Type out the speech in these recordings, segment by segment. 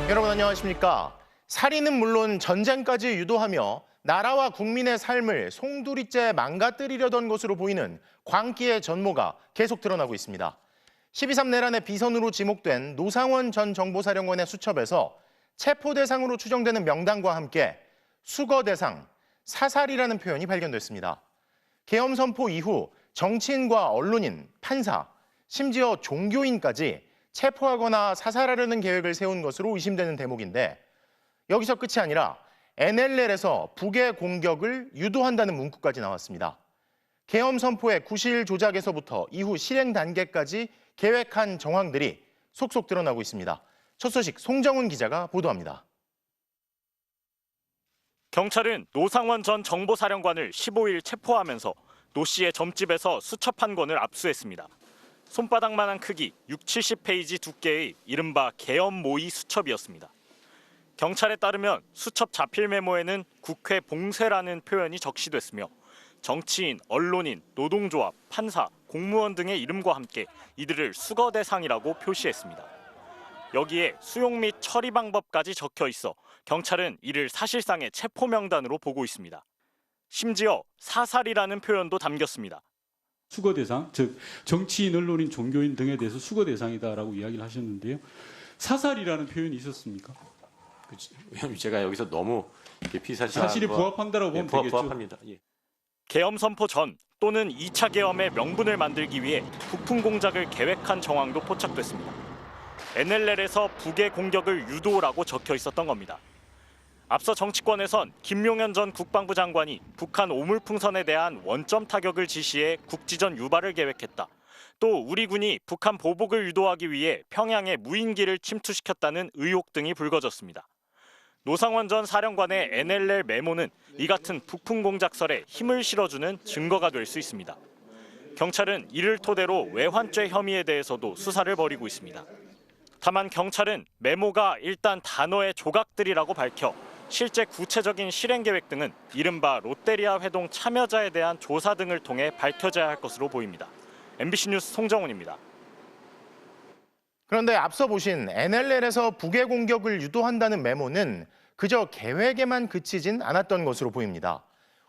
여러분 안녕하십니까? 살인은 물론 전쟁까지 유도하며 나라와 국민의 삶을 송두리째 망가뜨리려던 것으로 보이는 광기의 전모가 계속 드러나고 있습니다. 12.3 내란의 비선으로 지목된 노상원 전 정보사령관의 수첩에서 체포 대상으로 추정되는 명단과 함께 수거 대상, 사살이라는 표현이 발견됐습니다. 계엄 선포 이후 정치인과 언론인, 판사, 심지어 종교인까지 체포하거나 사살하려는 계획을 세운 것으로 의심되는 대목인데 여기서 끝이 아니라 NLL에서 북의 공격을 유도한다는 문구까지 나왔습니다. 계엄 선포의 구실 조작에서부터 이후 실행 단계까지 계획한 정황들이 속속 드러나고 있습니다. 첫 소식 송정훈 기자가 보도합니다. 경찰은 노상원 전 정보사령관을 15일 체포하면서 노 씨의 점집에서 수첩 한 권을 압수했습니다. 손바닥만한 크기 60-70페이지 두께의 이른바 계엄 모의 수첩이었습니다. 경찰에 따르면 수첩 자필 메모에는 국회 봉쇄라는 표현이 적시됐으며 정치인, 언론인, 노동조합, 판사, 공무원 등의 이름과 함께 이들을 수거 대상이라고 표시했습니다. 여기에 수용 및 처리 방법까지 적혀 있어 경찰은 이를 사실상의 체포 명단으로 보고 있습니다. 심지어 사살이라는 표현도 담겼습니다. 수거 대상, 즉 정치인, 언론인, 종교인 등에 대해서 수거 대상이다라고 이야기를 하셨는데요. 사살이라는 표현이 있었습니까? 왜냐하면 제가 여기서 너무 사실이 부합한다라고 보면 되겠죠. 부합합니다. 예. 계엄 선포 전 또는 2차 계엄의 명분을 만들기 위해 북풍 공작을 계획한 정황도 포착됐습니다. NLL에서 북의 공격을 유도라고 적혀 있었던 겁니다. 앞서 정치권에선 김용현 전 국방부 장관이 북한 오물풍선에 대한 원점 타격을 지시해 국지전 유발을 계획했다. 또 우리 군이 북한 보복을 유도하기 위해 평양에 무인기를 침투시켰다는 의혹 등이 불거졌습니다. 노상원 전 사령관의 NLL 메모는 이 같은 북풍 공작설에 힘을 실어주는 증거가 될 수 있습니다. 경찰은 이를 토대로 외환죄 혐의에 대해서도 수사를 벌이고 있습니다. 다만 경찰은 메모가 일단 단어의 조각들이라고 밝혀 실제 구체적인 실행 계획 등은 이른바 롯데리아 회동 참여자에 대한 조사 등을 통해 밝혀져야 할 것으로 보입니다. MBC 뉴스 송정훈입니다. 그런데 앞서 보신 NLL에서 북의 공격을 유도한다는 메모는 그저 계획에만 그치진 않았던 것으로 보입니다.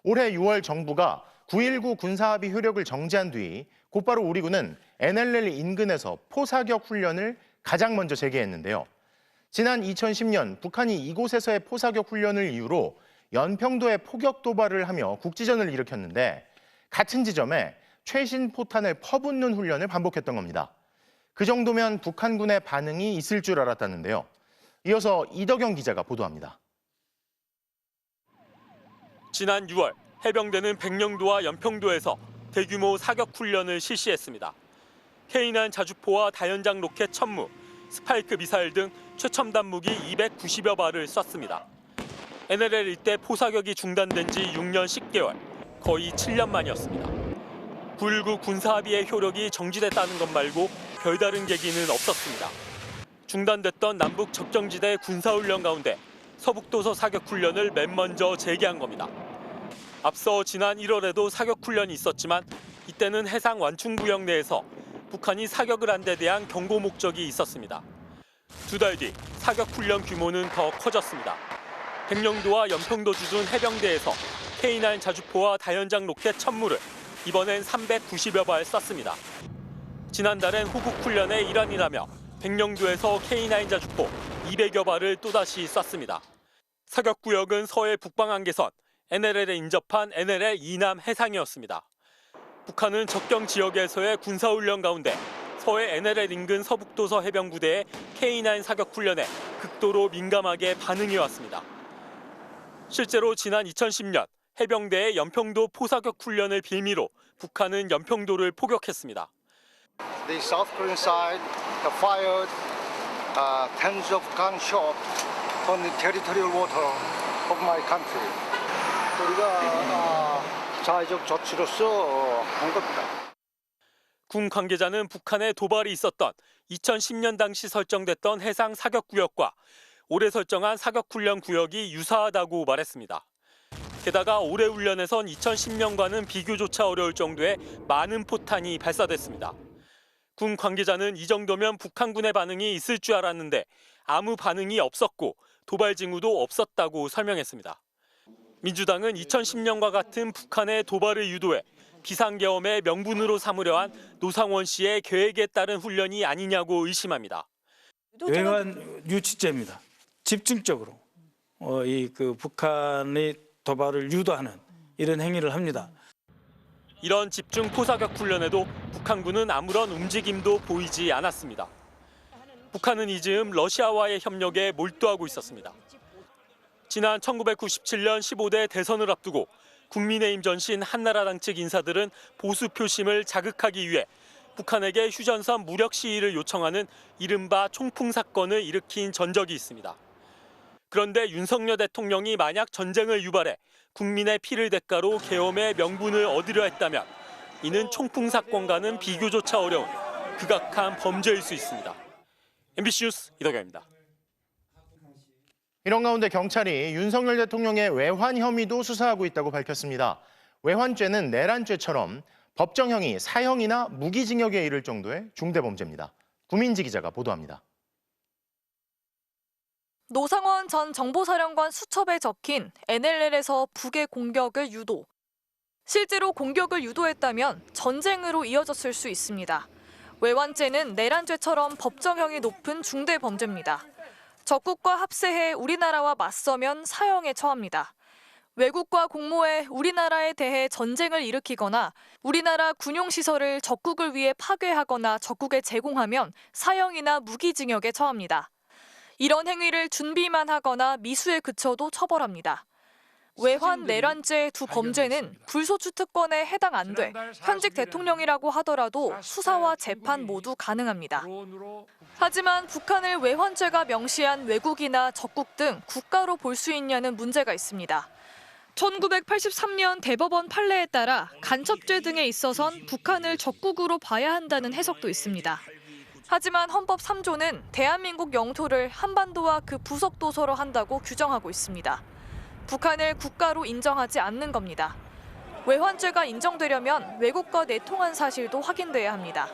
올해 6월 정부가 9.19 군사합의 효력을 정지한 뒤 곧바로 우리 군은 NLL 인근에서 포사격 훈련을 가장 먼저 재개했는데요. 지난 2010년 북한이 이곳에서의 포사격 훈련을 이유로 연평도에 포격 도발을 하며 국지전을 일으켰는데 같은 지점에 최신 포탄을 퍼붓는 훈련을 반복했던 겁니다. 그 정도면 북한군의 반응이 있을 줄 알았다는데요. 이어서 이덕영 기자가 보도합니다. 지난 6월 해병대는 백령도와 연평도에서 대규모 사격 훈련을 실시했습니다. K9 자주포와 다연장 로켓 천무, 스파이크 미사일 등 최첨단 무기 290여 발을 쐈습니다. NLL 일대 포사격이 중단된 지 6년 10개월, 거의 7년 만이었습니다. 9.19 군사합의의 효력이 정지됐다는 것 말고 별다른 계기는 없었습니다. 중단됐던 남북 접경지대 군사훈련 가운데 서북도서 사격훈련을 맨 먼저 재개한 겁니다. 앞서 지난 1월에도 사격훈련이 있었지만 이때는 해상 완충구역 내에서 북한이 사격을 한 데 대한 경고 목적이 있었습니다. 2달 뒤 사격훈련 규모는 더 커졌습니다. 백령도와 연평도 주둔 해병대에서 K9 자주포와 다연장 로켓 천무를 이번엔 390여 발 쐈습니다. 지난달엔 호국 훈련의 일환이라며 백령도에서 K9 자주포 200여 발을 또다시 쐈습니다. 사격구역은 서해 북방한계선, NLL에 인접한 NLL 이남 해상이었습니다. 북한은 접경 지역에서의 군사훈련 가운데 서해 NLL 인근 서북도서 해병부대의 K9 사격훈련에 극도로 민감하게 반응해왔습니다. 실제로 지난 2010년 해병대의 연평도 포사격 훈련을 빌미로 북한은 연평도를 포격했습니다. The South Korean side fired tens of gunshots on the territorial water of my country. 우리가 자의적 조치로서 한 겁니다. 군 관계자는 북한의 도발이 있었던 2010년 당시 설정됐던 해상 사격구역과 올해 설정한 사격훈련 구역이 유사하다고 말했습니다. 게다가 올해 훈련에선 2010년과는 비교조차 어려울 정도의 많은 포탄이 발사됐습니다. 군 관계자는 이 정도면 북한군의 반응이 있을 줄 알았는데 아무 반응이 없었고 도발 징후도 없었다고 설명했습니다. 민주당은 2010년과 같은 북한의 도발을 유도해 비상계엄의 명분으로 삼으려 한 노상원 씨의 계획에 따른 훈련이 아니냐고 의심합니다. 외환 유치죄입니다. 집중적으로 북한의 도발을 유도하는 이런 행위를 합니다. 이런 집중 포사격 훈련에도 북한군은 아무런 움직임도 보이지 않았습니다. 북한은 이 즈음 러시아와의 협력에 몰두하고 있었습니다. 지난 1997년 15대 대선을 앞두고 국민의힘 전신 한나라당 측 인사들은 보수 표심을 자극하기 위해 북한에게 휴전선 무력 시위를 요청하는 이른바 총풍 사건을 일으킨 전적이 있습니다. 그런데 윤석열 대통령이 만약 전쟁을 유발해 국민의 피를 대가로 계엄의 명분을 얻으려 했다면 이는 총풍 사건과는 비교조차 어려운 극악한 범죄일 수 있습니다. MBC 뉴스 이덕영입니다. 이런 가운데 경찰이 윤석열 대통령의 외환 혐의도 수사하고 있다고 밝혔습니다. 외환죄는 내란죄처럼 법정형이 사형이나 무기징역에 이를 정도의 중대범죄입니다. 구민지 기자가 보도합니다. 노상원 전 정보사령관 수첩에 적힌 NLL에서 북의 공격을 유도. 실제로 공격을 유도했다면 전쟁으로 이어졌을 수 있습니다. 외환죄는 내란죄처럼 법정형이 높은 중대범죄입니다. 적국과 합세해 우리나라와 맞서면 사형에 처합니다. 외국과 공모해 우리나라에 대해 전쟁을 일으키거나 우리나라 군용시설을 적국을 위해 파괴하거나 적국에 제공하면 사형이나 무기징역에 처합니다. 이런 행위를 준비만 하거나 미수에 그쳐도 처벌합니다. 외환, 내란죄 두 범죄는 불소추 특권에 해당 안 돼 현직 대통령이라고 하더라도 수사와 재판 모두 가능합니다. 하지만 북한을 외환죄가 명시한 외국이나 적국 등 국가로 볼 수 있냐는 문제가 있습니다. 1983년 대법원 판례에 따라 간첩죄 등에 있어선 북한을 적국으로 봐야 한다는 해석도 있습니다. 하지만 헌법 3조는 대한민국 영토를 한반도와 그 부속 도서로 한다고 규정하고 있습니다. 북한을 국가로 인정하지 않는 겁니다. 외환죄가 인정되려면 외국과 내통한 사실도 확인돼야 합니다.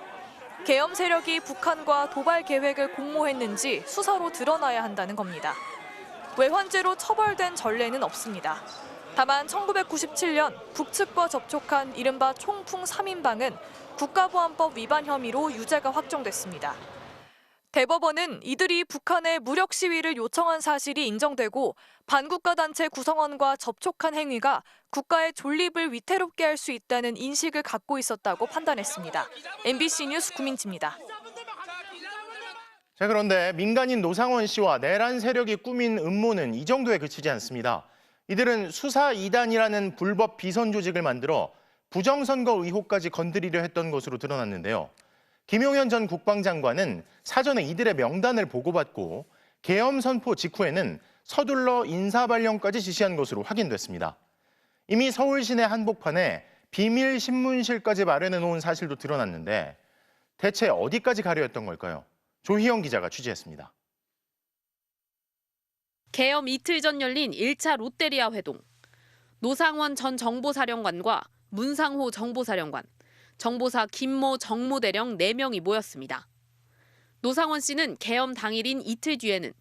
계엄 세력이 북한과 도발 계획을 공모했는지 수사로 드러나야 한다는 겁니다. 외환죄로 처벌된 전례는 없습니다. 다만 1997년 북측과 접촉한 이른바 총풍 3인방은 국가보안법 위반 혐의로 유죄가 확정됐습니다. 대법원은 이들이 북한의 무력 시위를 요청한 사실이 인정되고 반국가 단체 구성원과 접촉한 행위가 국가의 존립을 위태롭게 할 수 있다는 인식을 갖고 있었다고 판단했습니다. MBC 뉴스 구민지입니다. 자, 그런데 민간인 노상원 씨와 내란 세력이 꾸민 음모는 이 정도에 그치지 않습니다. 이들은 수사 2단이라는 불법 비선 조직을 만들어 부정선거 의혹까지 건드리려 했던 것으로 드러났는데요. 김용현 전 국방장관은 사전에 이들의 명단을 보고받고 계엄 선포 직후에는 서둘러 인사발령까지 지시한 것으로 확인됐습니다. 이미 서울 시내 한복판에 비밀 신문실까지 마련해 놓은 사실도 드러났는데 대체 어디까지 가려 했던 걸까요? 조희영 기자가 취재했습니다. 계엄 이틀 전 열린 1차 롯데리아 회동. 노상원 전 정보사령관과 문상호 정보사령관, 정보사 김모 정무대령 4명이 모였습니다. 노상원 씨는 계엄 당일인 이틀 뒤에는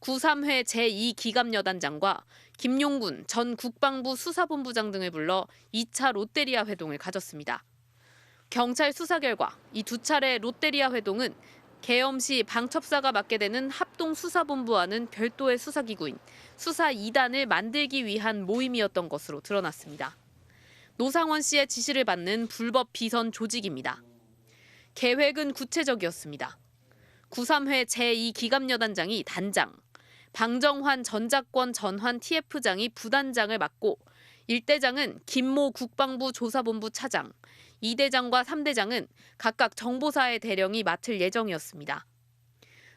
93회 제2기갑여단장과 김용군 전 국방부 수사본부장 등을 불러 2차 롯데리아 회동을 가졌습니다. 경찰 수사 결과 이 두 차례 롯데리아 회동은 계엄 시 방첩사가 맡게 되는 합동수사본부와는 별도의 수사기구인 수사 2단을 만들기 위한 모임이었던 것으로 드러났습니다. 노상원 씨의 지시를 받는 불법 비선 조직입니다. 계획은 구체적이었습니다. 93회 제2기갑여단장이 단장, 방정환 전작권 전환 TF장이 부단장을 맡고 1대장은 김모 국방부 조사본부 차장, 2대장과 3대장은 각각 정보사의 대령이 맡을 예정이었습니다.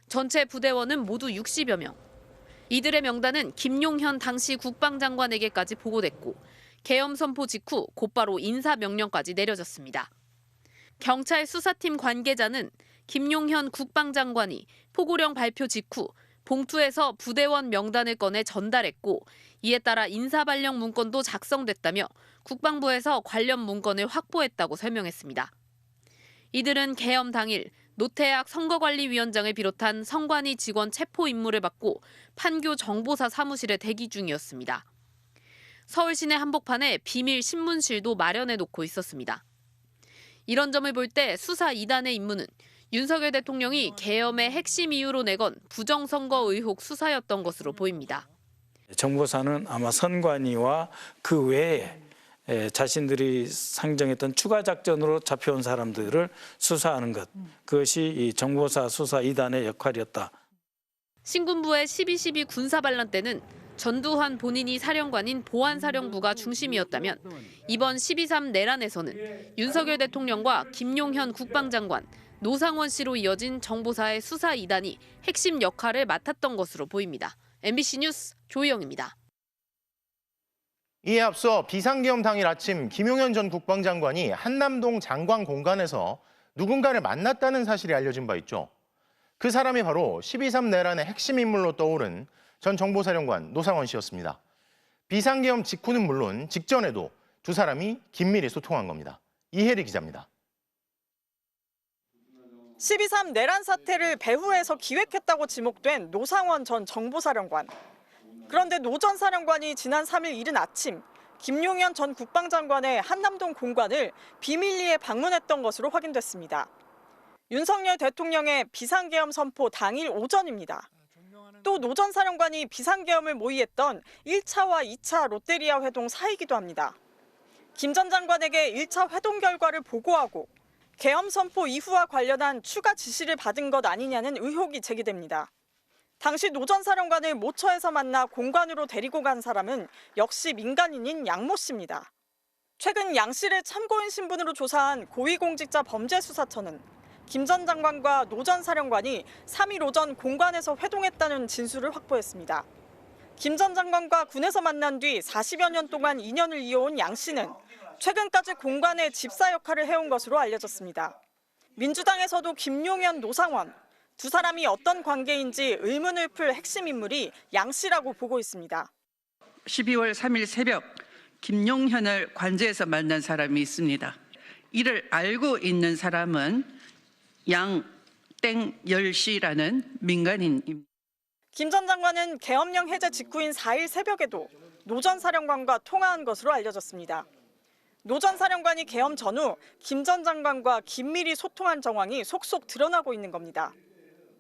전체 부대원은 모두 60여 명. 이들의 명단은 김용현 당시 국방장관에게까지 보고됐고 계엄 선포 직후 곧바로 인사명령까지 내려졌습니다. 경찰 수사팀 관계자는 김용현 국방장관이 포고령 발표 직후 봉투에서 부대원 명단을 꺼내 전달했고 이에 따라 인사발령 문건도 작성됐다며 국방부에서 관련 문건을 확보했다고 설명했습니다. 이들은 계엄 당일 노태악 선거관리위원장을 비롯한 선관위 직원 체포 임무를 받고 판교 정보사 사무실에 대기 중이었습니다. 서울시내 한복판에 비밀 신문실도 마련해 놓고 있었습니다. 이런 점을 볼 때 수사 2단의 임무는 윤석열 대통령이 계엄의 핵심 이유로 내건 부정선거 의혹 수사였던 것으로 보입니다. 정보사는 아마 선관위와 그 외에 자신들이 상정했던 추가 작전으로 잡혀온 사람들을 수사하는 것, 그것이 이 정보사 수사 2단의 역할이었다. 신군부의 12.12 군사반란 때는 전두환 본인이 사령관인 보안사령부가 중심이었다면 이번 12.3 내란에서는 윤석열 대통령과 김용현 국방장관, 노상원 씨로 이어진 정보사의 수사 2단이 핵심 역할을 맡았던 것으로 보입니다. MBC 뉴스 조희영입니다. 이에 앞서 비상계엄 당일 아침 김용현 전 국방장관이 한남동 장관 공간에서 누군가를 만났다는 사실이 알려진 바 있죠. 그 사람이 바로 12.3 내란의 핵심 인물로 떠오른 전 정보사령관 노상원 씨였습니다. 비상계엄 직후는 물론 직전에도 두 사람이 긴밀히 소통한 겁니다. 이혜리 기자입니다. 12.3 내란 사태를 배후에서 기획했다고 지목된 노상원 전 정보사령관. 그런데 노 전 사령관이 지난 3일 이른 아침 김용현 전 국방장관의 한남동 공관을 비밀리에 방문했던 것으로 확인됐습니다. 윤석열 대통령의 비상계엄 선포 당일 오전입니다. 또 노 전 사령관이 비상계엄을 모의했던 1차와 2차 롯데리아 회동 사이기도 합니다. 김 전 장관에게 1차 회동 결과를 보고하고 계엄 선포 이후와 관련한 추가 지시를 받은 것 아니냐는 의혹이 제기됩니다. 당시 노 전 사령관을 모처에서 만나 공관으로 데리고 간 사람은 역시 민간인인 양모 씨입니다. 최근 양 씨를 참고인 신분으로 조사한 고위공직자 범죄수사처는 김 전 장관과 노 전 사령관이 3일 오전 공관에서 회동했다는 진술을 확보했습니다. 김 전 장관과 군에서 만난 뒤 40여 년 동안 인연을 이어온 양 씨는 최근까지 공관의 집사 역할을 해온 것으로 알려졌습니다. 민주당에서도 김용현, 노상원, 두 사람이 어떤 관계인지 의문을 풀 핵심 인물이 양 씨라고 보고 있습니다. 12월 3일 새벽 김용현을 관저에서 만난 사람이 있습니다. 이를 알고 있는 사람은 양땡열 씨라는 민간인입니다. 김 전 장관은 계엄령 해제 직후인 4일 새벽에도 노 전 사령관과 통화한 것으로 알려졌습니다. 노 전 사령관이 계엄 전후 김 전 장관과 긴밀히 소통한 정황이 속속 드러나고 있는 겁니다.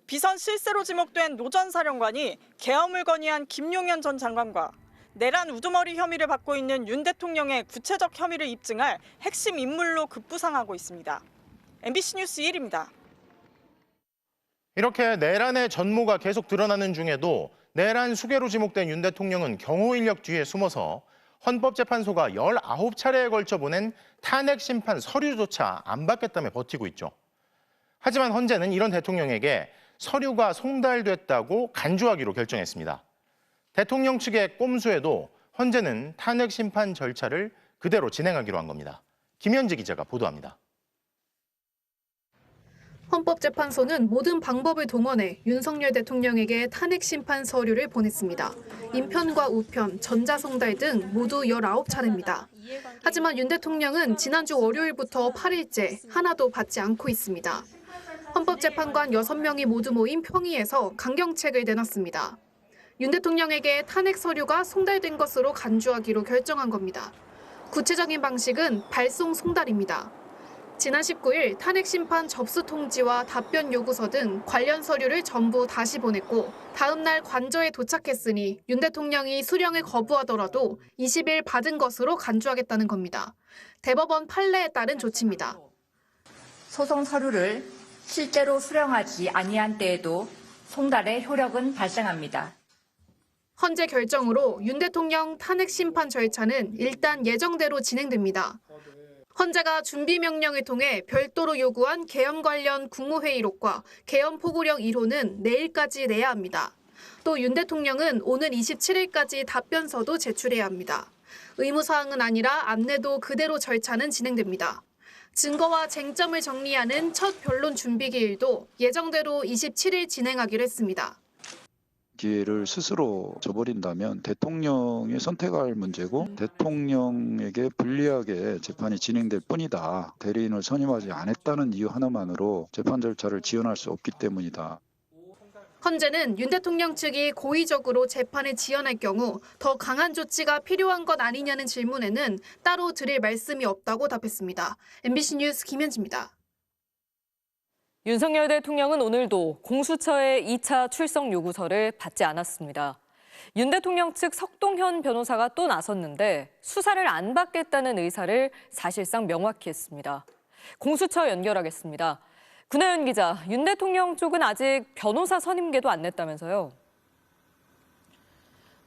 비선 실세로 지목된 노 전 사령관이 계엄을 건의한 김용현 전 장관과 내란 우두머리 혐의를 받고 있는 윤 대통령의 구체적 혐의를 입증할 핵심 인물로 급부상하고 있습니다. MBC 뉴스 1입니다. 이렇게 내란의 전모가 계속 드러나는 중에도 내란 수괴로 지목된 윤 대통령은 경호 인력 뒤에 숨어서 헌법재판소가 19차례에 걸쳐 보낸 탄핵 심판 서류조차 안 받겠다며 버티고 있죠. 하지만 헌재는 이런 대통령에게 서류가 송달됐다고 간주하기로 결정했습니다. 대통령 측의 꼼수에도 헌재는 탄핵 심판 절차를 그대로 진행하기로 한 겁니다. 김현지 기자가 보도합니다. 헌법재판소는 모든 방법을 동원해 윤석열 대통령에게 탄핵 심판 서류를 보냈습니다. 인편과 우편, 전자송달 등 모두 19차례입니다. 하지만 윤 대통령은 지난주 월요일부터 8일째 하나도 받지 않고 있습니다. 헌법재판관 6명이 모두 모인 평의에서 강경책을 내놨습니다. 윤 대통령에게 탄핵 서류가 송달된 것으로 간주하기로 결정한 겁니다. 구체적인 방식은 발송 송달입니다. 지난 19일 탄핵 심판 접수 통지와 답변 요구서 등 관련 서류를 전부 다시 보냈고 다음 날 관저에 도착했으니 윤 대통령이 수령을 거부하더라도 20일 받은 것으로 간주하겠다는 겁니다. 대법원 판례에 따른 조치입니다. 소송 서류를 실제로 수령하지 아니한 때에도 송달의 효력은 발생합니다. 헌재 결정으로 윤 대통령 탄핵 심판 절차는 일단 예정대로 진행됩니다. 헌재가 준비명령을 통해 별도로 요구한 계엄 관련 국무회의록과 계엄 포고령 1호는 내일까지 내야 합니다. 또 윤 대통령은 오는 27일까지 답변서도 제출해야 합니다. 의무사항은 아니라 안내도 그대로 절차는 진행됩니다. 증거와 쟁점을 정리하는 첫 변론 준비 기일도 예정대로 27일 진행하기로 했습니다. 기회를 스스로 저버린다면 대통령이 선택할 문제고 대통령에게 불리하게 재판이 진행될 뿐이다. 대리인을 선임하지 않았다는 이유 하나만으로 재판 절차를 지연할 수 없기 때문이다. 헌재는 윤 대통령 측이 고의적으로 재판을 지연할 경우 더 강한 조치가 필요한 것 아니냐는 질문에는 따로 드릴 말씀이 없다고 답했습니다. MBC 뉴스 김현지입니다. 윤석열 대통령은 오늘도 공수처의 2차 출석 요구서를 받지 않았습니다. 윤 대통령 측 석동현 변호사가 또 나섰는데 수사를 안 받겠다는 의사를 사실상 명확히 했습니다. 공수처 연결하겠습니다. 구나연 기자, 윤 대통령 쪽은 아직 변호사 선임계도 안 냈다면서요?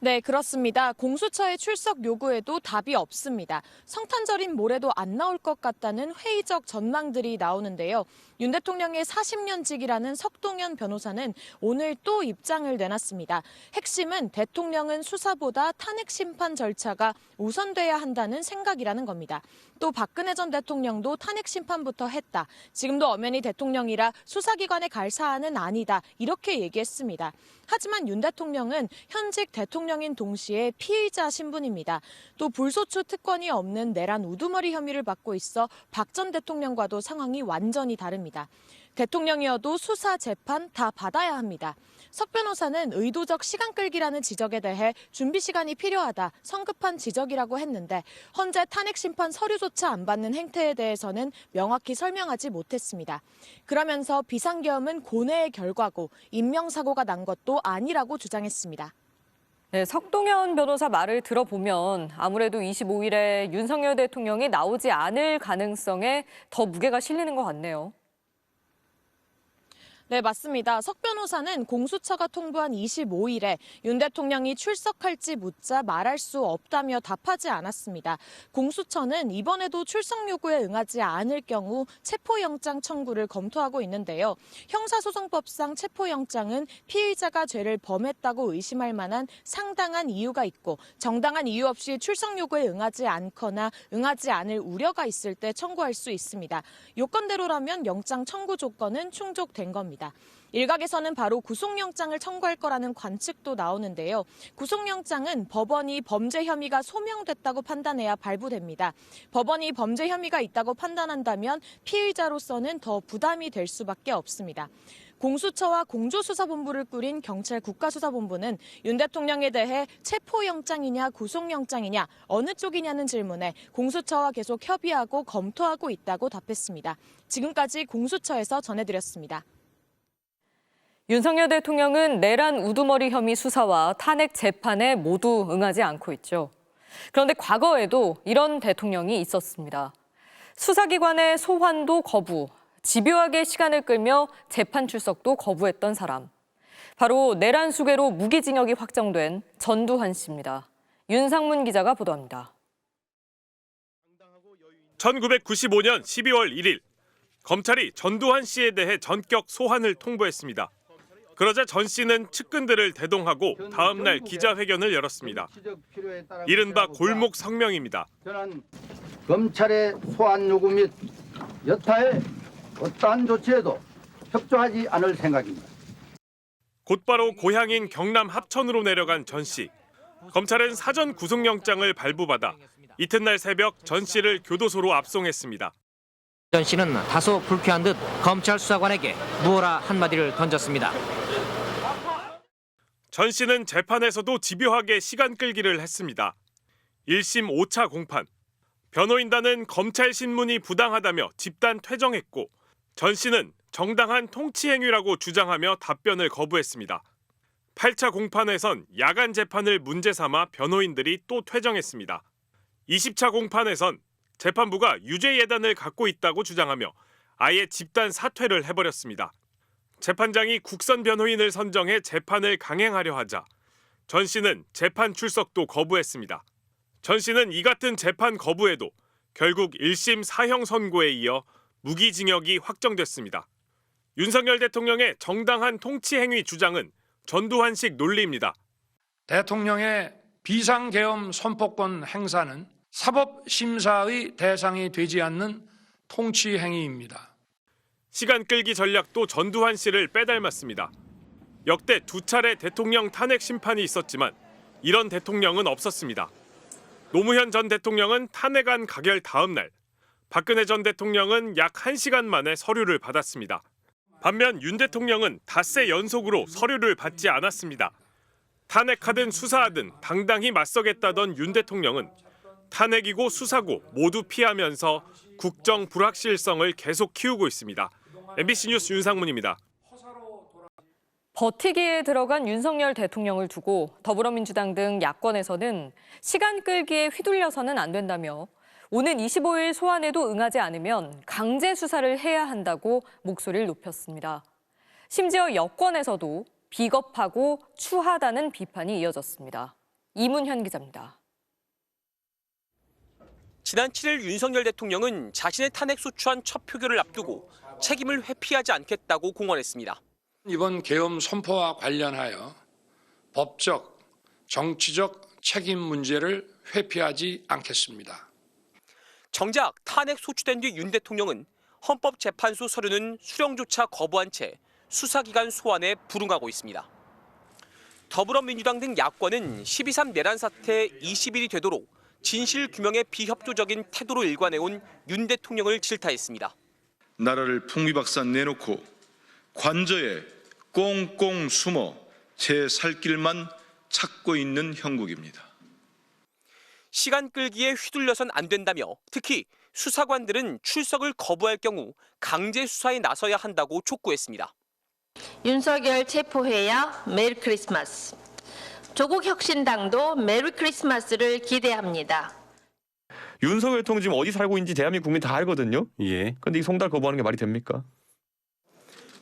네, 그렇습니다. 공수처의 출석 요구에도 답이 없습니다. 성탄절인 모레도 안 나올 것 같다는 회의적 전망들이 나오는데요. 윤 대통령의 40년직이라는 석동현 변호사는 오늘 또 입장을 내놨습니다. 핵심은 대통령은 수사보다 탄핵 심판 절차가 우선돼야 한다는 생각이라는 겁니다. 또 박근혜 전 대통령도 탄핵 심판부터 했다. 지금도 엄연히 대통령이라 수사기관에 갈 사안은 아니다. 이렇게 얘기했습니다. 하지만 윤 대통령은 현직 대통령인 동시에 피의자 신분입니다. 또 불소추 특권이 없는 내란 우두머리 혐의를 받고 있어 박 전 대통령과도 상황이 완전히 다릅니다. 대통령이어도 수사, 재판 다 받아야 합니다. 석 변호사는 의도적 시간 끌기라는 지적에 대해 준비 시간이 필요하다, 성급한 지적이라고 했는데 헌재 탄핵 심판 서류조차 안 받는 행태에 대해서는 명확히 설명하지 못했습니다. 그러면서 비상계엄은 고뇌의 결과고 인명사고가 난 것도 아니라고 주장했습니다. 네, 석동현 변호사 말을 들어보면 아무래도 25일에 윤석열 대통령이 나오지 않을 가능성에 더 무게가 실리는 것 같네요. 네, 맞습니다. 석 변호사는 공수처가 통보한 25일에 윤 대통령이 출석할지 묻자 말할 수 없다며 답하지 않았습니다. 공수처는 이번에도 출석 요구에 응하지 않을 경우 체포영장 청구를 검토하고 있는데요. 형사소송법상 체포영장은 피의자가 죄를 범했다고 의심할 만한 상당한 이유가 있고 정당한 이유 없이 출석 요구에 응하지 않거나 응하지 않을 우려가 있을 때 청구할 수 있습니다. 요건대로라면 영장 청구 조건은 충족된 겁니다. 일각에서는 바로 구속영장을 청구할 거라는 관측도 나오는데요. 구속영장은 법원이 범죄 혐의가 소명됐다고 판단해야 발부됩니다. 법원이 범죄 혐의가 있다고 판단한다면 피의자로서는 더 부담이 될 수밖에 없습니다. 공수처와 공조수사본부를 꾸린 경찰 국가수사본부는 윤 대통령에 대해 체포영장이냐 구속영장이냐 어느 쪽이냐는 질문에 공수처와 계속 협의하고 검토하고 있다고 답했습니다. 지금까지 공수처에서 전해드렸습니다. 윤석열 대통령은 내란 우두머리 혐의 수사와 탄핵 재판에 모두 응하지 않고 있죠. 그런데 과거에도 이런 대통령이 있었습니다. 수사기관의 소환도 거부, 집요하게 시간을 끌며 재판 출석도 거부했던 사람. 바로 내란 수괴로 무기징역이 확정된 전두환 씨입니다. 윤상문 기자가 보도합니다. 1995년 12월 1일 검찰이 전두환 씨에 대해 전격 소환을 통보했습니다. 그러자 전 씨는 측근들을 대동하고 다음 날 기자회견을 열었습니다. 이른바 골목 성명입니다. 저는 검찰의 소환 요구 및 여타의 어떠한 조치에도 협조하지 않을 생각입니다. 곧바로 고향인 경남 합천으로 내려간 전 씨. 검찰은 사전 구속영장을 발부받아 이튿날 새벽 전 씨를 교도소로 압송했습니다. 전 씨는 다소 불쾌한 듯 검찰 수사관에게 무어라 한마디를 던졌습니다. 전 씨는 재판에서도 집요하게 시간 끌기를 했습니다. 1심 5차 공판. 변호인단은 검찰 신문이 부당하다며 집단 퇴정했고 전 씨는 정당한 통치 행위라고 주장하며 답변을 거부했습니다. 8차 공판에선 야간 재판을 문제 삼아 변호인들이 또 퇴정했습니다. 20차 공판에선 재판부가 유죄 예단을 갖고 있다고 주장하며 아예 집단 사퇴를 해버렸습니다. 재판장이 국선 변호인을 선정해 재판을 강행하려 하자 전 씨는 재판 출석도 거부했습니다. 전 씨는 이 같은 재판 거부에도 결국 1심 사형 선고에 이어 무기징역이 확정됐습니다. 윤석열 대통령의 정당한 통치 행위 주장은 전두환식 논리입니다. 대통령의 비상계엄 선포권 행사는 사법심사의 대상이 되지 않는 통치 행위입니다. 시간 끌기 전략도 전두환 씨를 빼닮았습니다. 역대 2차례 대통령 탄핵 심판이 있었지만 이런 대통령은 없었습니다. 노무현 전 대통령은 탄핵안 가결 다음 날, 박근혜 전 대통령은 약 1시간 만에 서류를 받았습니다. 반면 윤 대통령은 닷새 연속으로 서류를 받지 않았습니다. 탄핵하든 수사하든 당당히 맞서겠다던 윤 대통령은 탄핵이고 수사고 모두 피하면서 국정 불확실성을 계속 키우고 있습니다. MBC 뉴스 윤상문입니다. 버티기에 들어간 윤석열 대통령을 두고 더불어민주당 등 야권에서는 시간 끌기에 휘둘려서는 안 된다며 오는 25일 소환에도 응하지 않으면 강제 수사를 해야 한다고 목소리를 높였습니다. 심지어 여권에서도 비겁하고 추하다는 비판이 이어졌습니다. 이문현 기자입니다. 지난 7일 윤석열 대통령은 자신의 탄핵 소추안 첫 표결을 앞두고 책임을 회피하지 않겠다고 공언했습니다. 이번 계엄 선포와 관련하여 법적, 정치적 책임 문제를 회피하지 않겠습니다. 정작 탄핵 소추된 뒤 윤 대통령은 헌법재판소 서류는 수령조차 거부한 채 수사기관 소환에 불응하고 있습니다. 더불어민주당 등 야권은 12.3 내란 사태 20일이 되도록 진실규명에 비협조적인 태도로 일관해온 윤 대통령을 질타했습니다. 나라를 풍비박산 내놓고 관저에 꽁꽁 숨어 제 살 길만 찾고 있는 형국입니다. 시간 끌기에 휘둘려선 안 된다며 특히 수사관들은 출석을 거부할 경우 강제 수사에 나서야 한다고 촉구했습니다. 윤석열 체포해야 메리 크리스마스. 조국 혁신당도 메리 크리스마스를 기대합니다. 윤석열 대통령 지금 어디 살고 있는지 대한민국 국민 다 알거든요. 예. 근데 이 송달 거부하는 게 말이 됩니까?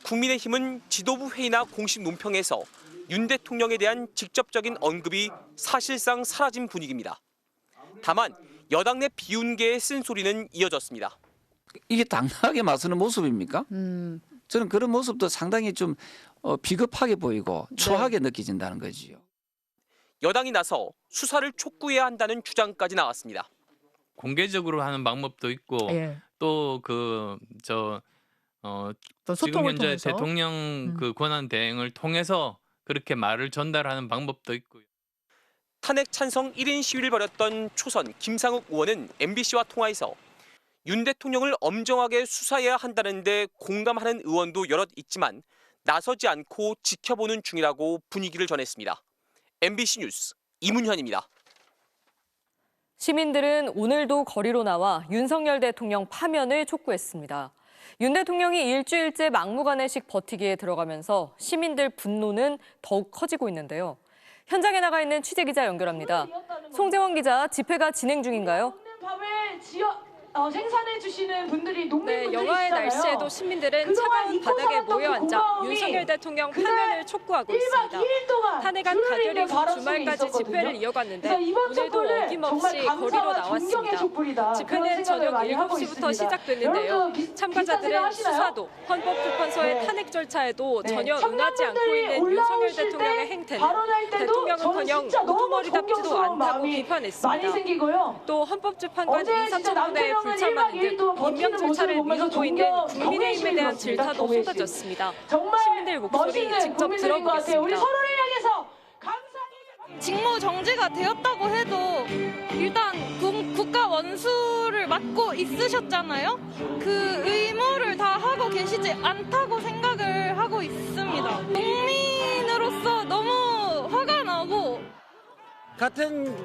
국민의힘은 지도부 회의나 공식 논평에서 윤 대통령에 대한 직접적인 언급이 사실상 사라진 분위기입니다. 다만 여당 내 비운계의 쓴소리는 이어졌습니다. 이게 당당하게 맞서는 모습입니까? 저는 그런 모습도 상당히 좀 비겁하게 보이고 추하게 느껴진다는 거지요. 여당이 나서 수사를 촉구해야 한다는 주장까지 나왔습니다. 공개적으로 하는 방법도 있고 또 지금 현재 통해서. 대통령 그 권한 대행을 통해서 그렇게 말을 전달하는 방법도 있고요. 탄핵 찬성 1인 시위를 벌였던 초선 김상욱 의원은 MBC와 통화에서 윤 대통령을 엄정하게 수사해야 한다는데 공감하는 의원도 여럿 있지만 나서지 않고 지켜보는 중이라고 분위기를 전했습니다. MBC 뉴스 이문현입니다. 시민들은 오늘도 거리로 나와 윤석열 대통령 파면을 촉구했습니다. 윤 대통령이 일주일째 막무가내식 버티기에 들어가면서 시민들 분노는 더욱 커지고 있는데요. 현장에 나가 있는 취재기자 연결합니다. 송재원 기자, 집회가 진행 중인가요? 생산해 주시는 분들이 농민분들이시잖아요. 영하의 날씨에도 시민들은 차가운 바닥에 모여 앉아 윤석열 대통령 파면을 촉구하고 있습니다. 탄핵안 가결 이후 주말까지 집회를 이어갔는데 오늘도 어김없이 거리로 나왔습니다. 집회는 저녁 7시부터 시작됐는데요. 참가자들은 수사도, 헌법재판소의 탄핵 절차에도 전혀 응하지 않고 있는 윤석열 대통령의 행태는 대통령은커녕 우두머리답지도 않다고 비판했습니다. 또 헌법재판관 인사청문회에 불참하는 등 임명 절차를 미루고 있는 국민의힘에 대한 질타도 쏟아졌습니다. 시민들 목소리 직접 들어보겠습니다. 직무 정지가 되었다고 해도 일단 국가 원수를 맡고 있으셨잖아요. 그 의무를 다 하고 계시지 않다고 생각을 하고 있습니다. 국민으로서 너무 화가 나고 같은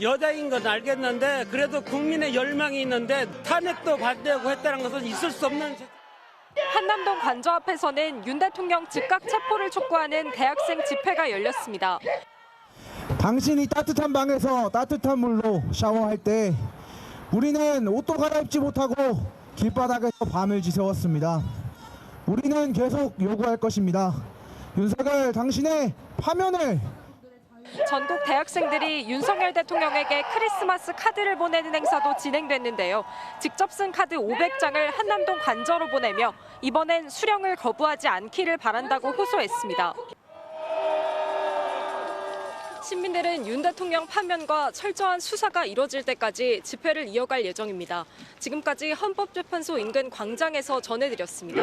여자인 건 알겠는데 그래도 국민의 열망이 있는데 탄핵도 받려고 했다는 것은 있을 수 없는. 한남동 관저 앞에서는 윤 대통령 즉각 체포를 촉구하는 대학생 집회가 열렸습니다. 당신이 따뜻한 방에서 따뜻한 물로 샤워할 때 우리는 옷도 갈아입지 못하고 길바닥에서 밤을 지새웠습니다. 우리는 계속 요구할 것입니다. 윤석열 당신의 파면을. 전국 대학생들이 윤석열 대통령에게 크리스마스 카드를 보내는 행사도 진행됐는데요. 직접 쓴 카드 500장을 한남동 관저로 보내며 이번엔 수령을 거부하지 않기를 바란다고 호소했습니다. 시민들은 윤 대통령 파면과 철저한 수사가 이뤄질 때까지 집회를 이어갈 예정입니다. 지금까지 헌법재판소 인근 광장에서 전해드렸습니다.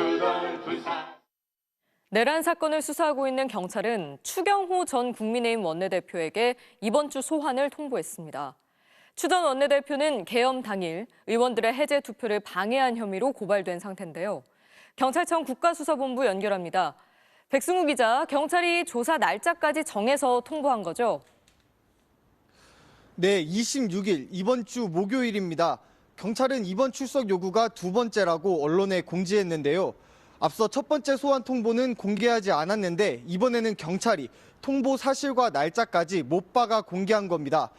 내란 사건을 수사하고 있는 경찰은 추경호 전 국민의힘 원내대표에게 이번 주 소환을 통보했습니다. 추 전 원내대표는 계엄 당일 의원들의 해제 투표를 방해한 혐의로 고발된 상태인데요. 경찰청 국가수사본부 연결합니다. 백승우 기자, 경찰이 조사 날짜까지 정해서 통보한 거죠? 네, 26일 이번 주 목요일입니다. 경찰은 이번 출석 요구가 두 번째라고 언론에 공지했는데요. 앞서 첫 번째 소환 통보는 공개하지 않았는데 이번에는 경찰이 통보 사실과 날짜까지 못 박아 공개한 겁니다.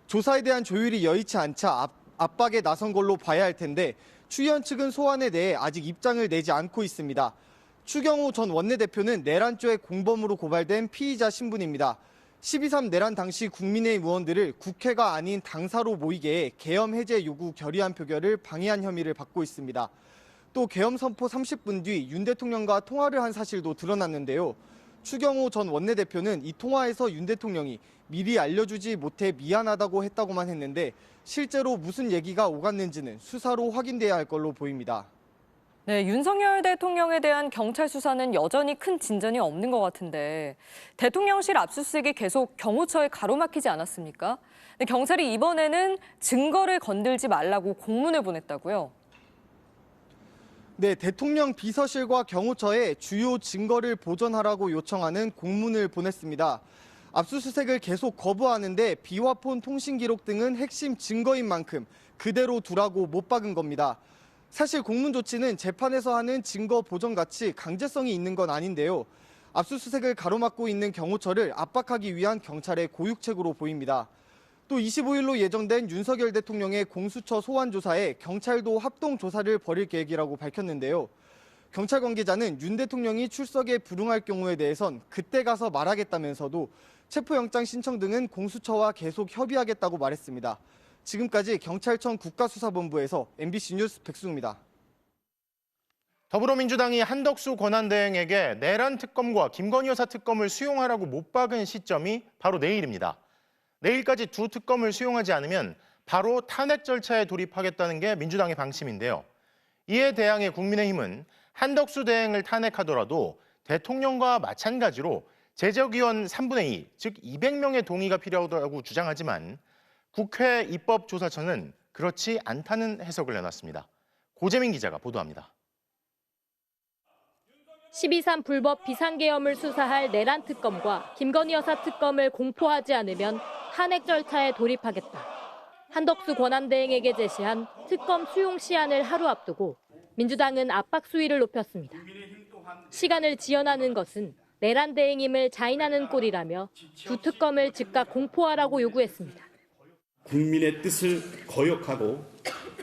조사에 대한 조율이 여의치 않자 압박에 나선 걸로 봐야 할 텐데 추 의원 측은 소환에 대해 아직 입장을 내지 않고 있습니다. 추경호 전 원내대표는 내란죄 공범으로 고발된 피의자 신분입니다. 12.3 내란 당시 국민의힘 의원들을 국회가 아닌 당사로 모이게 해 계엄 해제 요구 결의안 표결을 방해한 혐의를 받고 있습니다. 또 계엄 선포 30분 뒤 윤 대통령과 통화를 한 사실도 드러났는데요. 추경호 전 원내대표는 이 통화에서 윤 대통령이 미리 알려주지 못해 미안하다고 했다고만 했는데 실제로 무슨 얘기가 오갔는지는 수사로 확인돼야 할 걸로 보입니다. 네, 윤석열 대통령에 대한 경찰 수사는 여전히 큰 진전이 없는 것 같은데 대통령실 압수수색이 계속 경호처에 가로막히지 않았습니까? 근데 경찰이 이번에는 증거를 건들지 말라고 공문을 보냈다고요? 네, 대통령 비서실과 경호처에 주요 증거를 보존하라고 요청하는 공문을 보냈습니다. 압수수색을 계속 거부하는데 비화폰 통신 기록 등은 핵심 증거인 만큼 그대로 두라고 못 박은 겁니다. 사실 공문 조치는 재판에서 하는 증거 보존 같이 강제성이 있는 건 아닌데요. 압수수색을 가로막고 있는 경호처를 압박하기 위한 경찰의 고육책으로 보입니다. 또 25일로 예정된 윤석열 대통령의 공수처 소환 조사에 경찰도 합동 조사를 벌일 계획이라고 밝혔는데요. 경찰 관계자는 윤 대통령이 출석에 불응할 경우에 대해선 그때 가서 말하겠다면서도 체포영장 신청 등은 공수처와 계속 협의하겠다고 말했습니다. 지금까지 경찰청 국가수사본부에서 MBC 뉴스 백승우입니다. 더불어민주당이 한덕수 권한대행에게 내란 특검과 김건희 여사 특검을 수용하라고 못 박은 시점이 바로 내일입니다. 내일까지 두 특검을 수용하지 않으면 바로 탄핵 절차에 돌입하겠다는 게 민주당의 방침인데요. 이에 대항해 국민의힘은 한덕수 대행을 탄핵하더라도 대통령과 마찬가지로 제적위원 3분의 2, 즉 200명의 동의가 필요하다고 주장하지만 국회 입법조사처는 그렇지 않다는 해석을 내놨습니다. 고재민 기자가 보도합니다. 12.3 불법 비상계엄을 수사할 내란 특검과 김건희 여사 특검을 공포하지 않으면 탄핵 절차에 돌입하겠다. 한덕수 권한대행에게 제시한 특검 수용 시한을 하루 앞두고 민주당은 압박 수위를 높였습니다. 시간을 지연하는 것은 내란 대행임을 자인하는 꼴이라며 두 특검을 즉각 공포하라고 요구했습니다. 국민의 뜻을 거역하고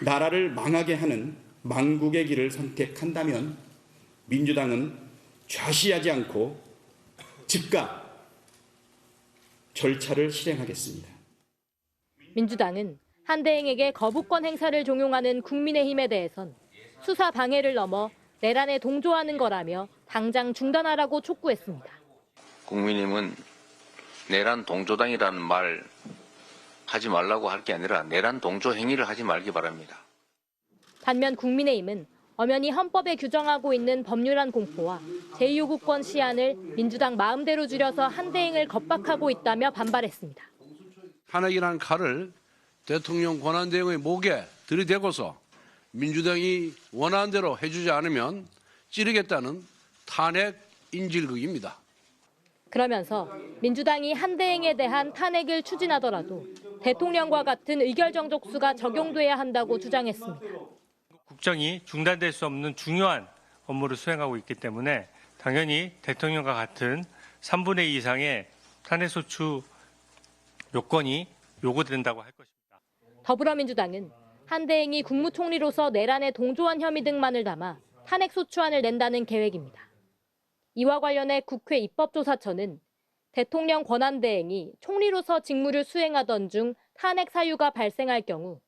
나라를 망하게 하는 망국의 길을 선택한다면 민주당은 좌시하지 않고 즉각 절차를 실행하겠습니다. 민주당은 한 대행에게 거부권 행사를 종용하는 국민의힘에 대해선 수사 방해를 넘어 내란에 동조하는 거라며 당장 중단하라고 촉구했습니다. 국민의힘은 내란 동조당이라는 말 하지 말라고 할 게 아니라 내란 동조 행위를 하지 말기 바랍니다. 반면 국민의힘은 엄연히 헌법에 규정하고 있는 법률안 공포와 제2요구권 시한을 민주당 마음대로 줄여서 한 대행을 겁박하고 있다며 반발했습니다. 탄핵이라는 칼을 대통령 권한대행의 목에 들이대고서 민주당이 원하는 대로 해주지 않으면 찌르겠다는 탄핵 인질극입니다. 그러면서 민주당이 한 대행에 대한 탄핵을 추진하더라도 대통령과 같은 의결정족수가 적용돼야 한다고 주장했습니다. 국정이 중단될 수 없는 중요한 업무를 수행하고 있기 때문에 당연히 대통령과 같은 3분의 2 이상의 탄핵소추 요건이 요구된다고 할 것입니다. 더불어민주당은 한 대행이 국무총리로서 내란에 동조한 혐의 등만을 담아 탄핵소추안을 낸다는 계획입니다. 이와 관련해 국회 입법조사처는 대통령 권한대행이 총리로서 직무를 수행하던 중 탄핵 사유가 발생할 경우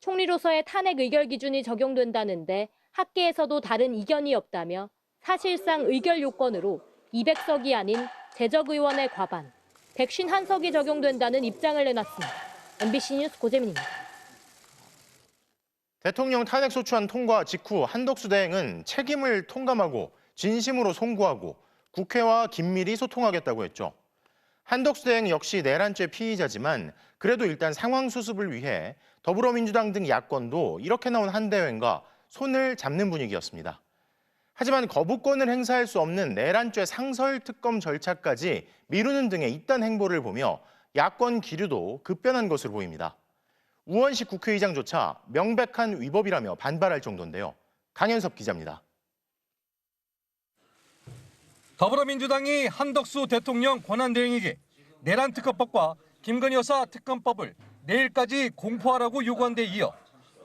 총리로서의 탄핵 의결 기준이 적용된다는데 학계에서도 다른 이견이 없다며 사실상 의결 요건으로 200석이 아닌 재적 의원의 과반, 151석이 적용된다는 입장을 내놨습니다. MBC 뉴스 고재민입니다. 대통령 탄핵소추안 통과 직후 한덕수 대행은 책임을 통감하고 진심으로 송구하고 국회와 긴밀히 소통하겠다고 했죠. 한덕수 대행 역시 내란죄 피의자지만 그래도 일단 상황 수습을 위해 더불어민주당 등 야권도 이렇게 나온 한 대행과 손을 잡는 분위기였습니다. 하지만 거부권을 행사할 수 없는 내란죄 상설특검 절차까지 미루는 등의 이딴 행보를 보며 야권 기류도 급변한 것으로 보입니다. 우원식 국회의장조차 명백한 위법이라며 반발할 정도인데요. 강현섭 기자입니다. 더불어민주당이 한덕수 대통령 권한대행에게 내란특검법과 김건희 여사 특검법을 내일까지 공포하라고 요구한 데 이어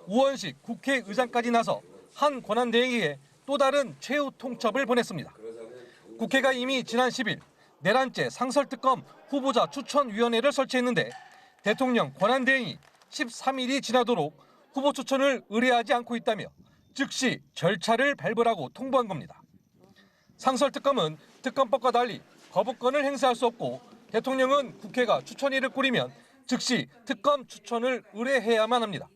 우원식 국회의장까지 나서 한 권한대행에게 또 다른 최후 통첩을 보냈습니다. 국회가 이미 지난 10일 내란죄 상설특검 후보자 추천위원회를 설치했는데 대통령 권한대행이 13일이 지나도록 후보 추천을 의뢰하지 않고 있다며 즉시 절차를 밟으라고 통보한 겁니다. 상설특검은 특검법과 달리 거부권을 행사할 수 없고 대통령은 국회가 추천위를 꾸리면 즉시 특검 추천을 의뢰해야만 합니다.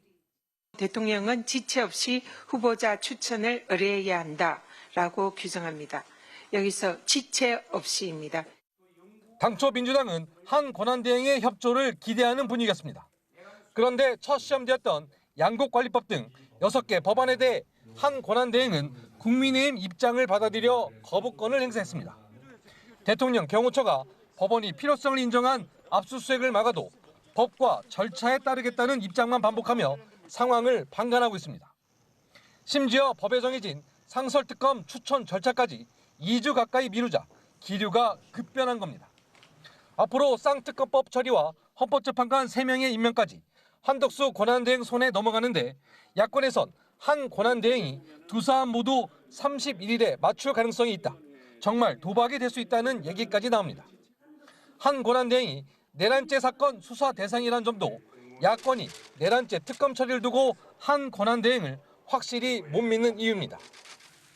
대통령은 지체 없이 후보자 추천을 의뢰해야 한다라고 규정합니다. 여기서 지체 없이입니다. 당초 민주당은 한 권한대행의 협조를 기대하는 분위기였습니다. 그런데 첫 시험되었던 양곡관리법 등 6개 법안에 대해 한 권한대행은 국민의힘 입장을 받아들여 거부권을 행사했습니다. 대통령 경호처가 법원이 필요성을 인정한 압수수색을 막아도 법과 절차에 따르겠다는 입장만 반복하며 상황을 방관하고 있습니다. 심지어 법에 정해진 상설특검 추천 절차까지 2주 가까이 미루자 기류가 급변한 겁니다. 앞으로 쌍특검법 처리와 헌법재판관 3명의 임명까지 한덕수 권한대행 손에 넘어가는데 야권에선 한 권한대행이 두 사안 모두 31일에 맞출 가능성이 있다. 정말 도박이 될 수 있다는 얘기까지 나옵니다. 한 권한대행이 내란죄 사건 수사 대상이란 점도 야권이 내란죄 특검 처리를 두고 한 권한대행을 확실히 못 믿는 이유입니다.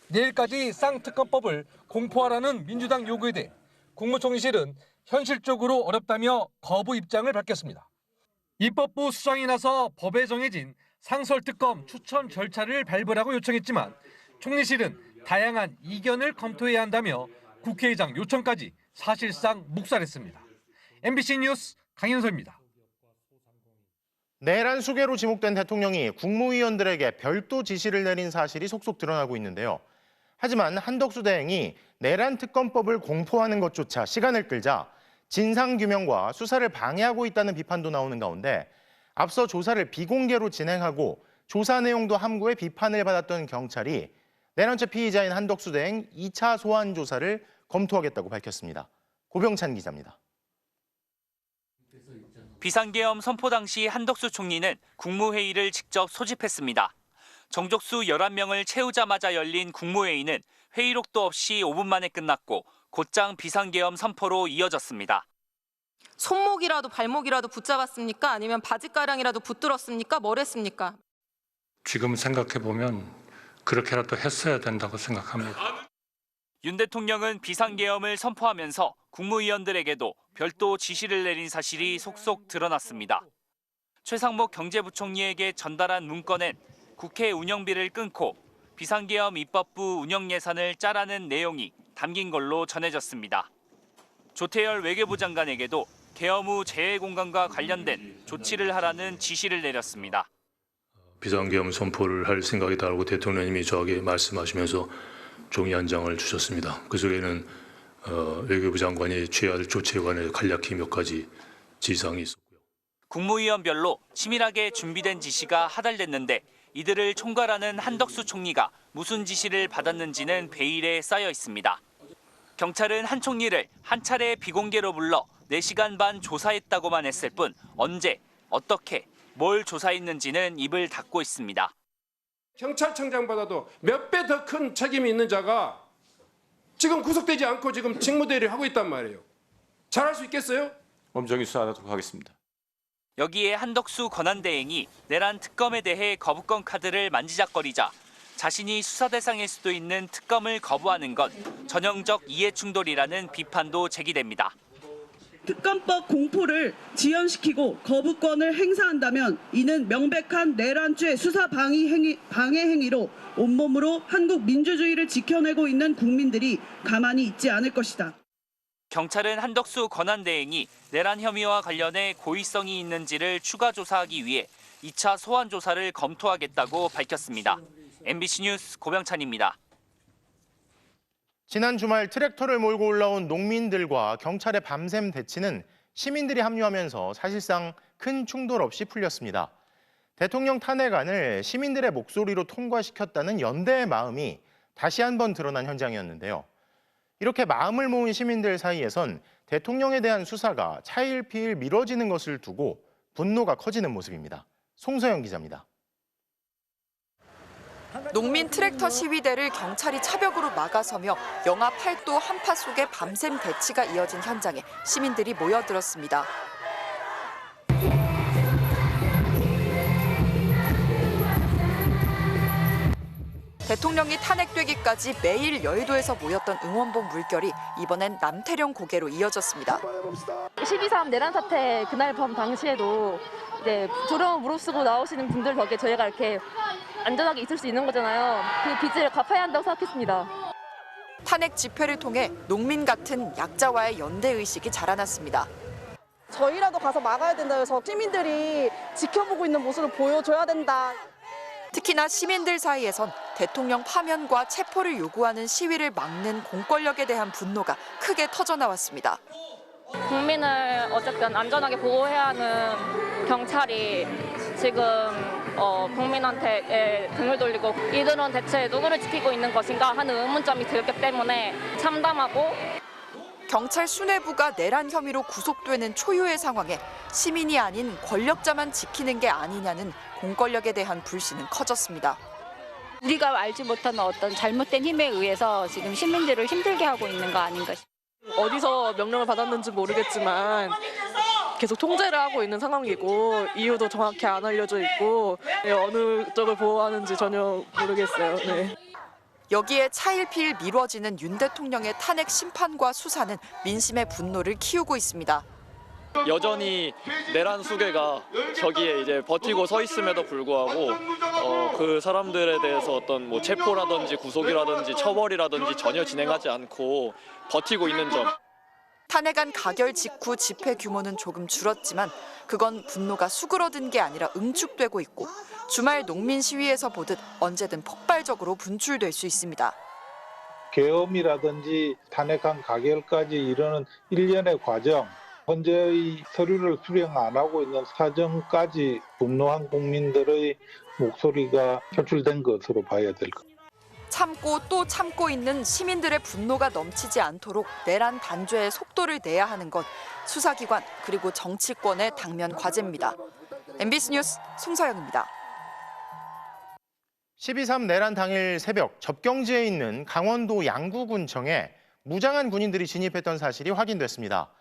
내일까지 쌍특검법을 공포하라는 민주당 요구에 대해 국무총리실은 현실적으로 어렵다며 거부 입장을 밝혔습니다. 입법부 수장이 나서 법에 정해진 상설특검 추천 절차를 밟으라고 요청했지만 총리실은 다양한 이견을 검토해야 한다며 국회의장 요청까지 사실상 묵살했습니다. MBC 뉴스 강현서입니다. 내란 수괴로 지목된 대통령이 국무위원들에게 별도 지시를 내린 사실이 속속 드러나고 있는데요. 하지만 한덕수 대행이 내란 특검법을 공포하는 것조차 시간을 끌자 진상규명과 수사를 방해하고 있다는 비판도 나오는 가운데 앞서 조사를 비공개로 진행하고 조사 내용도 함구해 비판을 받았던 경찰이 내란죄 피의자인 한덕수 대행 2차 소환 조사를 검토하겠다고 밝혔습니다. 고병찬 기자입니다. 비상계엄 선포 당시 한덕수 총리는 국무회의를 직접 소집했습니다. 정족수 11명을 채우자마자 열린 국무회의는 회의록도 없이 5분 만에 끝났고 곧장 비상계엄 선포로 이어졌습니다. 손목이라도 발목이라도 붙잡았습니까? 아니면 바지가랑이라도 붙들었습니까? 뭘 했습니까? 지금 생각해보면 그렇게라도 했어야 된다고 생각합니다. 윤 대통령은 비상계엄을 선포하면서 국무위원들에게도 별도 지시를 내린 사실이 속속 드러났습니다. 최상목 경제부총리에게 전달한 문건엔 국회 운영비를 끊고 비상계엄 입법부 운영 예산을 짜라는 내용이 담긴 걸로 전해졌습니다. 조태열 외교부 장관에게도 계엄 후 재해공간과 관련된 조치를 하라는 지시를 내렸습니다. 비상계엄 선포를 할 생각이다라고 대통령님이 저에게 말씀하시면서 종이 한 장을 주셨습니다. 그 속에는 외교부 장관이 취해야 할 조치에 관해 간략히 몇 가지 지시사항이 있었고요. 국무위원별로 치밀하게 준비된 지시가 하달됐는데 이들을 총괄하는 한덕수 총리가 무슨 지시를 받았는지는 베일에 쌓여 있습니다. 경찰은 한 총리를 한 차례 비공개로 불러 4시간 반 조사했다고만 했을 뿐 언제, 어떻게, 뭘 조사했는지는 입을 닫고 있습니다. 경찰청장보다도 몇 배 더 큰 책임이 있는 자가 지금 구속되지 않고 지금 직무대리를 하고 있단 말이에요. 잘할 수 있겠어요? 엄정히 수사하도록 하겠습니다. 여기에 한덕수 권한대행이 내란 특검에 대해 거부권 카드를 만지작거리자 자신이 수사 대상일 수도 있는 특검을 거부하는 건 전형적 이해충돌이라는 비판도 제기됩니다. 특검법 공포를 지연시키고 거부권을 행사한다면 이는 명백한 내란죄 수사 방해 행위로 온몸으로 한국 민주주의를 지켜내고 있는 국민들이 가만히 있지 않을 것이다. 경찰은 한덕수 권한대행이 내란 혐의와 관련해 고의성이 있는지를 추가 조사하기 위해 2차 소환 조사를 검토하겠다고 밝혔습니다. MBC 뉴스 고병찬입니다. 지난 주말 트랙터를 몰고 올라온 농민들과 경찰의 밤샘 대치는 시민들이 합류하면서 사실상 큰 충돌 없이 풀렸습니다. 대통령 탄핵안을 시민들의 목소리로 통과시켰다는 연대의 마음이 다시 한번 드러난 현장이었는데요. 이렇게 마음을 모은 시민들 사이에선 대통령에 대한 수사가 차일피일 미뤄지는 것을 두고 분노가 커지는 모습입니다. 송서영 기자입니다. 농민 트랙터 시위대를 경찰이 차벽으로 막아서며 영하 8도 한파 속에 밤샘 대치가 이어진 현장에 시민들이 모여들었습니다. 대통령이 탄핵되기까지 매일 여의도에서 모였던 응원봉 물결이 이번엔 남태령 고개로 이어졌습니다. 12.3 내란 사태 그날 밤 당시에도 이제 조롱을 무릅쓰고 나오시는 분들 덕에 저희가 이렇게 안전하게 있을 수 있는 거잖아요. 그 빚을 갚아야 한다고 생각했습니다. 탄핵 집회를 통해 농민 같은 약자와의 연대 의식이 자라났습니다. 저희라도 가서 막아야 된다 해서 시민들이 지켜보고 있는 모습을 보여줘야 된다. 특히나 시민들 사이에선 대통령 파면과 체포를 요구하는 시위를 막는 공권력에 대한 분노가 크게 터져나왔습니다. 국민을 어쨌든 안전하게 보호해야 하는 경찰이 지금 국민한테 등을 돌리고 이들은 대체 누구를 지키고 있는 것인가 하는 의문점이 들기 때문에 참담하고 경찰 수뇌부가 내란 혐의로 구속되는 초유의 상황에 시민이 아닌 권력자만 지키는 게 아니냐는 공권력에 대한 불신은 커졌습니다. 우리가 알지 못하는 어떤 잘못된 힘에 의해서 지금 시민들을 힘들게 하고 있는 거 아닌가 싶습니다. 어디서 명령을 받았는지 모르겠지만 계속 통제를 하고 있는 상황이고 이유도 정확히 안 알려져 있고 어느 쪽을 보호하는지 전혀 모르겠어요. 네. 여기에 차일피일 미뤄지는 윤 대통령의 탄핵 심판과 수사는 민심의 분노를 키우고 있습니다. 여전히 내란 수괴가 저기에 이제 버티고 서 있음에도 불구하고 그 사람들에 대해서 어떤 뭐 체포라든지 구속이라든지 처벌이라든지 전혀 진행하지 않고 버티고 있는 점. 탄핵안 가결 직후 집회 규모는 조금 줄었지만 그건 분노가 수그러든 게 아니라 응축되고 있고 주말 농민 시위에서 보듯 언제든 폭발적으로 분출될 수 있습니다. 계엄이라든지 탄핵안 가결까지 이르는 일련의 과정, 현재의 서류를 수령 안 하고 있는 사정까지 분노한 국민들의 목소리가 표출된 것으로 봐야 될 것. 참고 또 참고 있는 시민들의 분노가 넘치지 않도록 내란 단죄의 속도를 내야 하는 것 수사기관 그리고 정치권의 당면 과제입니다. MBC 뉴스 송서영입니다. 12.3 내란 당일 새벽 접경지에 있는 강원도 양구군청에 무장한 군인들이 진입했던 사실이 확인됐습니다.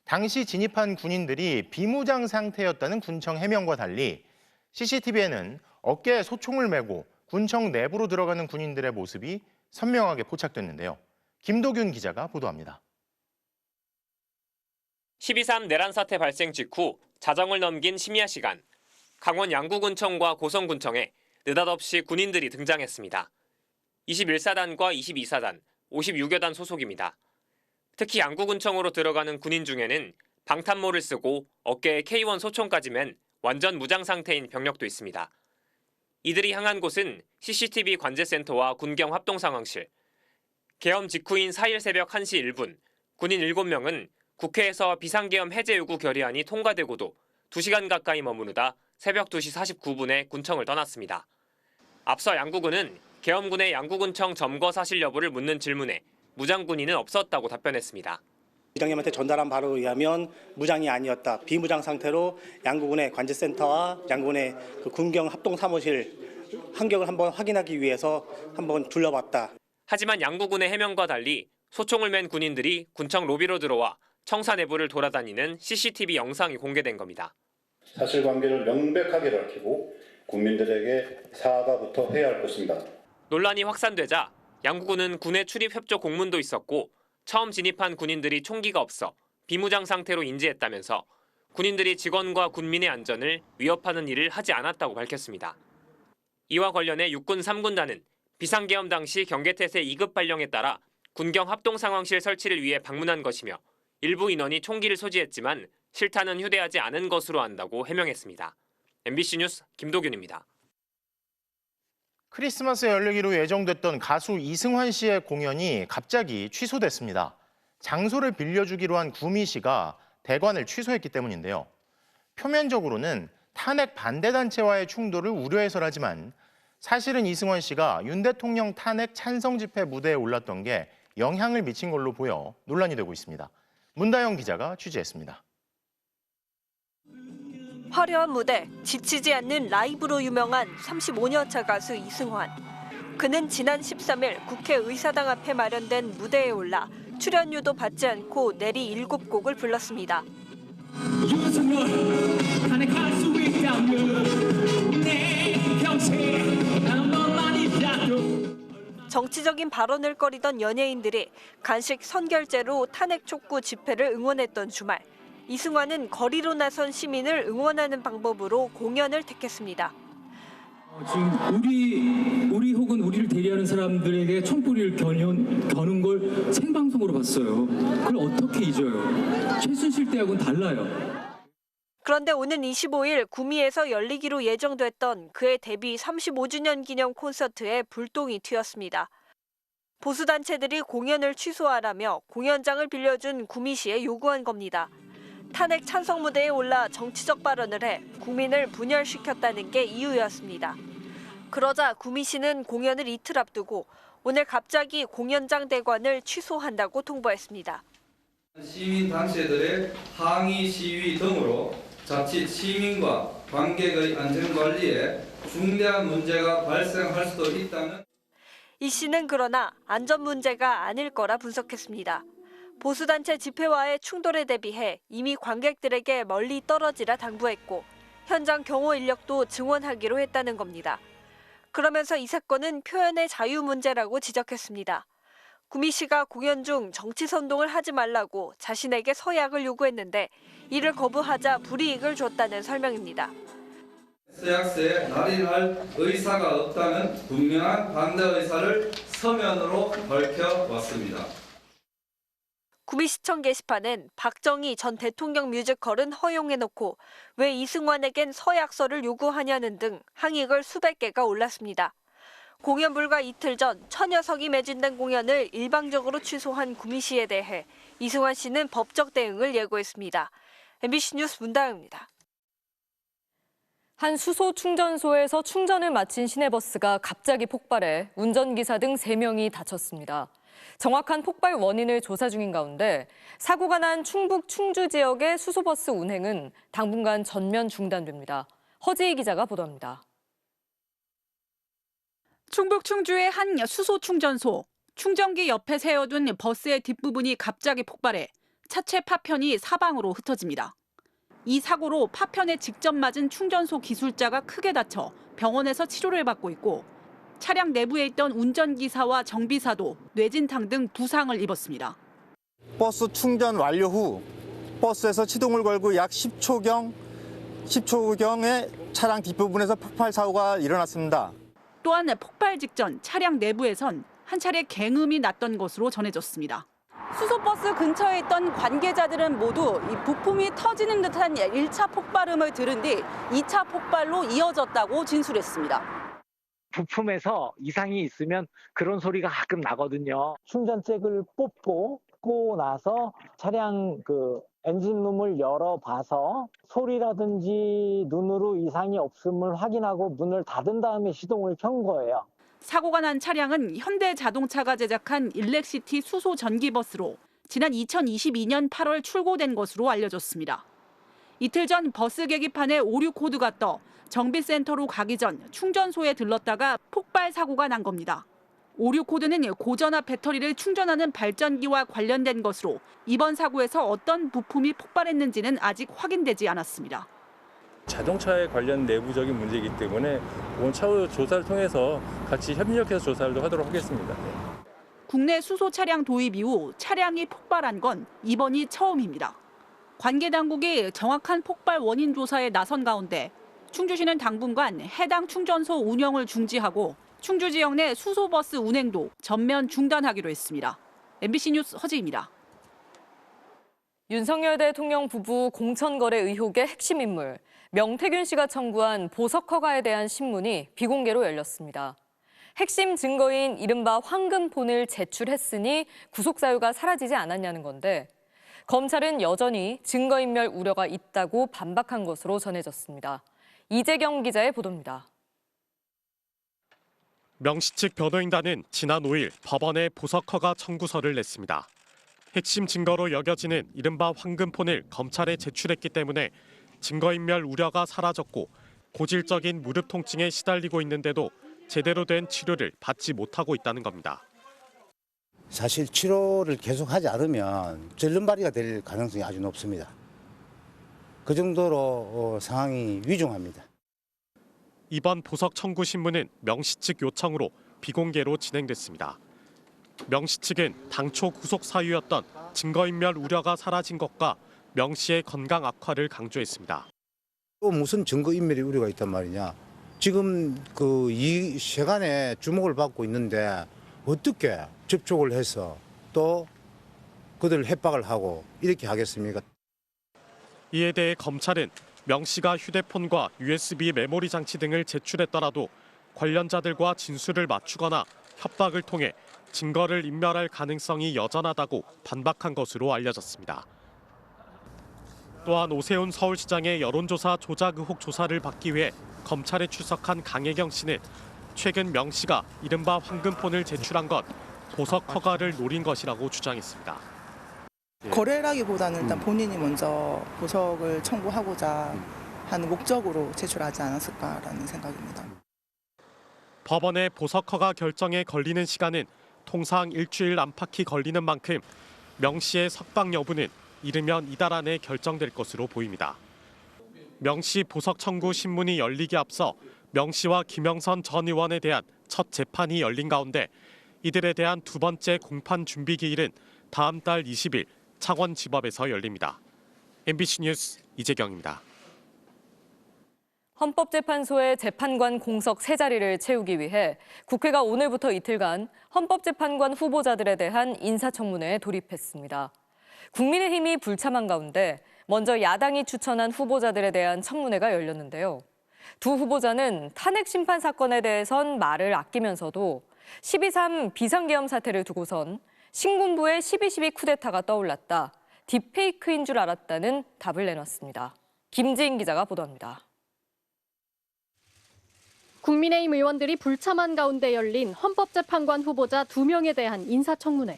당시 진입한 군인들이 비무장 상태였다는 군청 해명과 달리 CCTV에는 어깨에 소총을 메고 군청 내부로 들어가는 군인들의 모습이 선명하게 포착됐는데요. 김도균 기자가 보도합니다. 12.3 내란 사태 발생 직후 자정을 넘긴 심야 시간, 강원 양구군청과 고성군청에 느닷없이 군인들이 등장했습니다. 21사단과 22사단, 56여 단 소속입니다. 특히 양구군청으로 들어가는 군인 중에는 방탄모를 쓰고 어깨에 K1 소총까지 맨 완전 무장 상태인 병력도 있습니다. 이들이 향한 곳은 CCTV 관제센터와 군경 합동상황실. 계엄 직후인 4일 새벽 1시 1분, 군인 7명은 국회에서 비상계엄 해제 요구 결의안이 통과되고도 2시간 가까이 머무르다 새벽 2시 49분에 군청을 떠났습니다. 앞서 양구군은 계엄군의 양구군청 점거 사실 여부를 묻는 질문에 무장군인은 없었다고 답변했습니다. 부장님한테 전달한 바로에 의하면 무장이 아니었다. 비무장 상태로 양구군의 관제센터와 양구군의 그 군경 합동사무실 환경을 한번 확인하기 위해서 한번 둘러봤다. 하지만 양구군의 해명과 달리 소총을 맨 군인들이 군청 로비로 들어와 청사 내부를 돌아다니는 CCTV 영상이 공개된 겁니다. 사실관계를 명백하게 밝히고 국민들에게 사과부터 해야 할 것입니다. 논란이 확산되자 양구군은 군의 출입 협조 공문도 있었고 처음 진입한 군인들이 총기가 없어 비무장 상태로 인지했다면서 군인들이 직원과 군민의 안전을 위협하는 일을 하지 않았다고 밝혔습니다. 이와 관련해 육군 3군단은 비상계엄 당시 경계태세 2급 발령에 따라 군경 합동상황실 설치를 위해 방문한 것이며 일부 인원이 총기를 소지했지만 실탄은 휴대하지 않은 것으로 안다고 해명했습니다. MBC 뉴스 김도균입니다. 크리스마스에 열리기로 예정됐던 가수 이승환 씨의 공연이 갑자기 취소됐습니다. 장소를 빌려주기로 한 구미 씨가 대관을 취소했기 때문인데요. 표면적으로는 탄핵 반대 단체와의 충돌을 우려해서라지만 사실은 이승환 씨가 윤 대통령 탄핵 찬성 집회 무대에 올랐던 게 영향을 미친 걸로 보여 논란이 되고 있습니다. 문다영 기자가 취재했습니다. 화려한 무대, 지치지 않는 라이브로 유명한 35년차 가수 이승환. 그는 지난 13일 국회 의사당 앞에 마련된 무대에 올라 출연료도 받지 않고 내리 7곡을 불렀습니다. 정치적인 발언을 꺼리던 연예인들이 간식 선결제로 탄핵 촉구 집회를 응원했던 주말. 이승환은 거리로 나선 시민을 응원하는 방법으로 공연을 택했습니다. 지금 우리 혹은 우리를 대리하는 사람들에게 총뿌리를 겨눈 걸 생방송으로 봤어요. 그걸 어떻게 잊어요? 최순실 때하고는 달라요. 그런데 오는 25일 구미에서 열리기로 예정됐던 그의 데뷔 35주년 기념 콘서트에 불똥이 튀었습니다. 보수단체들이 공연을 취소하라며 공연장을 빌려준 구미시에 요구한 겁니다. 탄핵 찬성 무대에 올라 정치적 발언을 해 국민을 분열시켰다는 게 이유였습니다. 그러자 구미시는 공연을 이틀 앞두고 오늘 갑자기 공연장 대관을 취소한다고 통보했습니다. 시민단체들의 항의 시위 등으로 자칫 시민과 관객의 안전관리에 중대한 문제가 발생할 수도 있다는. 이 씨는 그러나 안전 문제가 아닐 거라 분석했습니다. 보수단체 집회와의 충돌에 대비해 이미 관객들에게 멀리 떨어지라 당부했고 현장 경호 인력도 증원하기로 했다는 겁니다. 그러면서 이 사건은 표현의 자유 문제라고 지적했습니다. 구미 씨가 공연 중 정치 선동을 하지 말라고 자신에게 서약을 요구했는데 이를 거부하자 불이익을 줬다는 설명입니다. 서약서에 날인할 의사가 없다는 분명한 반대 의사를 서면으로 밝혀왔습니다. 구미시청 게시판은 박정희 전 대통령 뮤지컬은 허용해놓고 왜 이승환에겐 서약서를 요구하냐는 등 항의글 수백 개가 올랐습니다. 공연 불과 이틀 전 1000여석이 매진된 공연을 일방적으로 취소한 구미시에 대해 이승환 씨는 법적 대응을 예고했습니다. MBC 뉴스 문다영입니다. 한 수소 충전소에서 충전을 마친 시내버스가 갑자기 폭발해 운전기사 등 3명이 다쳤습니다. 정확한 폭발 원인을 조사 중인 가운데 사고가 난 충북 충주 지역의 수소버스 운행은 당분간 전면 중단됩니다. 허지희 기자가 보도합니다. 충북 충주의 한 수소 충전소. 충전기 옆에 세워둔 버스의 뒷부분이 갑자기 폭발해 차체 파편이 사방으로 흩어집니다. 이 사고로 파편에 직접 맞은 충전소 기술자가 크게 다쳐 병원에서 치료를 받고 있고 차량 내부에 있던 운전기사와 정비사도 뇌진탕 등 부상을 입었습니다. 버스 충전 완료 후 버스에서 시동을 걸고 약 10초경에 차량 뒷부분에서 폭발 사고가 일어났습니다. 또한 폭발 직전 차량 내부에선 한 차례 갱음이 났던 것으로 전해졌습니다. 수소버스 근처에 있던 관계자들은 모두 이 부품이 터지는 듯한 1차 폭발음을 들은 뒤 2차 폭발로 이어졌다고 진술했습니다. 부품에서 이상이 있으면 그런 소리가 가끔 나거든요. 충전잭을 뽑고 나서 차량 엔진룸을 열어봐서 소리라든지 눈으로 이상이 없음을 확인하고 문을 닫은 다음에 시동을 켠 거예요. 사고가 난 차량은 현대자동차가 제작한 일렉시티 수소 전기버스로 지난 2022년 8월 출고된 것으로 알려졌습니다. 이틀 전 버스 계기판에 오류 코드가 떠 정비센터로 가기 전 충전소에 들렀다가 폭발 사고가 난 겁니다. 오류 코드는 고전화 배터리를 충전하는 발전기와 관련된 것으로 이번 사고에서 어떤 부품이 폭발했는지는 아직 확인되지 않았습니다. 자동차에 관련 내부적인 문제이기 때문에 차후 조사를 통해서 같이 협력해서 조사를 하도록 하겠습니다. 국내 수소 차량 도입 이후 차량이 폭발한 건 이번이 처음입니다. 관계 당국이 정확한 폭발 원인 조사에 나선 가운데 충주시는 당분간 해당 충전소 운영을 중지하고 충주 지역 내 수소버스 운행도 전면 중단하기로 했습니다. MBC 뉴스 허지입니다. 윤석열 대통령 부부 공천거래 의혹의 핵심 인물 명태균 씨가 청구한 보석 허가에 대한 신문이 비공개로 열렸습니다. 핵심 증거인 이른바 황금폰을 제출했으니 구속 사유가 사라지지 않았냐는 건데 검찰은 여전히 증거인멸 우려가 있다고 반박한 것으로 전해졌습니다. 이재경 기자의 보도입니다. 명씨 측 변호인단은 지난 5일 법원에 보석 허가 청구서를 냈습니다. 핵심 증거로 여겨지는 이른바 황금폰을 검찰에 제출했기 때문에 증거인멸 우려가 사라졌고 고질적인 무릎 통증에 시달리고 있는데도 제대로 된 치료를 받지 못하고 있다는 겁니다. 사실 치료를 계속하지 않으면 절름 발이가 될 가능성이 아주 높습니다. 그 정도로 상황이 위중합니다. 이번 보석 청구 신문은 명씨 측 요청으로 비공개로 진행됐습니다. 명씨 측은 당초 구속 사유였던 증거인멸 우려가 사라진 것과 명씨의 건강 악화를 강조했습니다. 또 무슨 증거인멸의 우려가 있단 말이냐. 지금 이 세간에 주목을 받고 있는데 어떻게 접촉을 해서 또 그들을 협박을 하고 이렇게 하겠습니까? 이에 대해 검찰은 명씨가 휴대폰과 USB 메모리 장치 등을 제출했더라도 관련자들과 진술을 맞추거나 협박을 통해 증거를 인멸할 가능성이 여전하다고 반박한 것으로 알려졌습니다. 또한 오세훈 서울시장의 여론조사 조작 의혹 조사를 받기 위해 검찰에 출석한 강혜경 씨는 최근 명씨가 이른바 황금폰을 제출한 건 보석 허가를 노린 것이라고 주장했습니다. 거래라기보다는 일단 본인이 먼저 보석을 청구하고자 하는 목적으로 제출하지 않았을까라는 생각입니다. 법원의 보석 허가 결정에 걸리는 시간은 통상 일주일 안팎이 걸리는 만큼 명씨의 석방 여부는 이르면 이달 안에 결정될 것으로 보입니다. 명씨 보석 청구 신문이 열리기 앞서 명씨와 김영선 전 의원에 대한 첫 재판이 열린 가운데 이들에 대한 두 번째 공판 준비 기일은 다음 달 20일 창원지법에서 열립니다. MBC 뉴스 이재경입니다. 헌법재판소의 재판관 공석 3자리를 채우기 위해 국회가 오늘부터 이틀간 헌법재판관 후보자들에 대한 인사청문회에 돌입했습니다. 국민의힘이 불참한 가운데 먼저 야당이 추천한 후보자들에 대한 청문회가 열렸는데요. 두 후보자는 탄핵 심판 사건에 대해선 말을 아끼면서도 12.3 비상계엄 사태를 두고선 신군부의 12.12 쿠데타가 떠올랐다. 딥페이크인 줄 알았다는 답을 내놨습니다. 김지인 기자가 보도합니다. 국민의힘 의원들이 불참한 가운데 열린 헌법재판관 후보자 2명에 대한 인사청문회.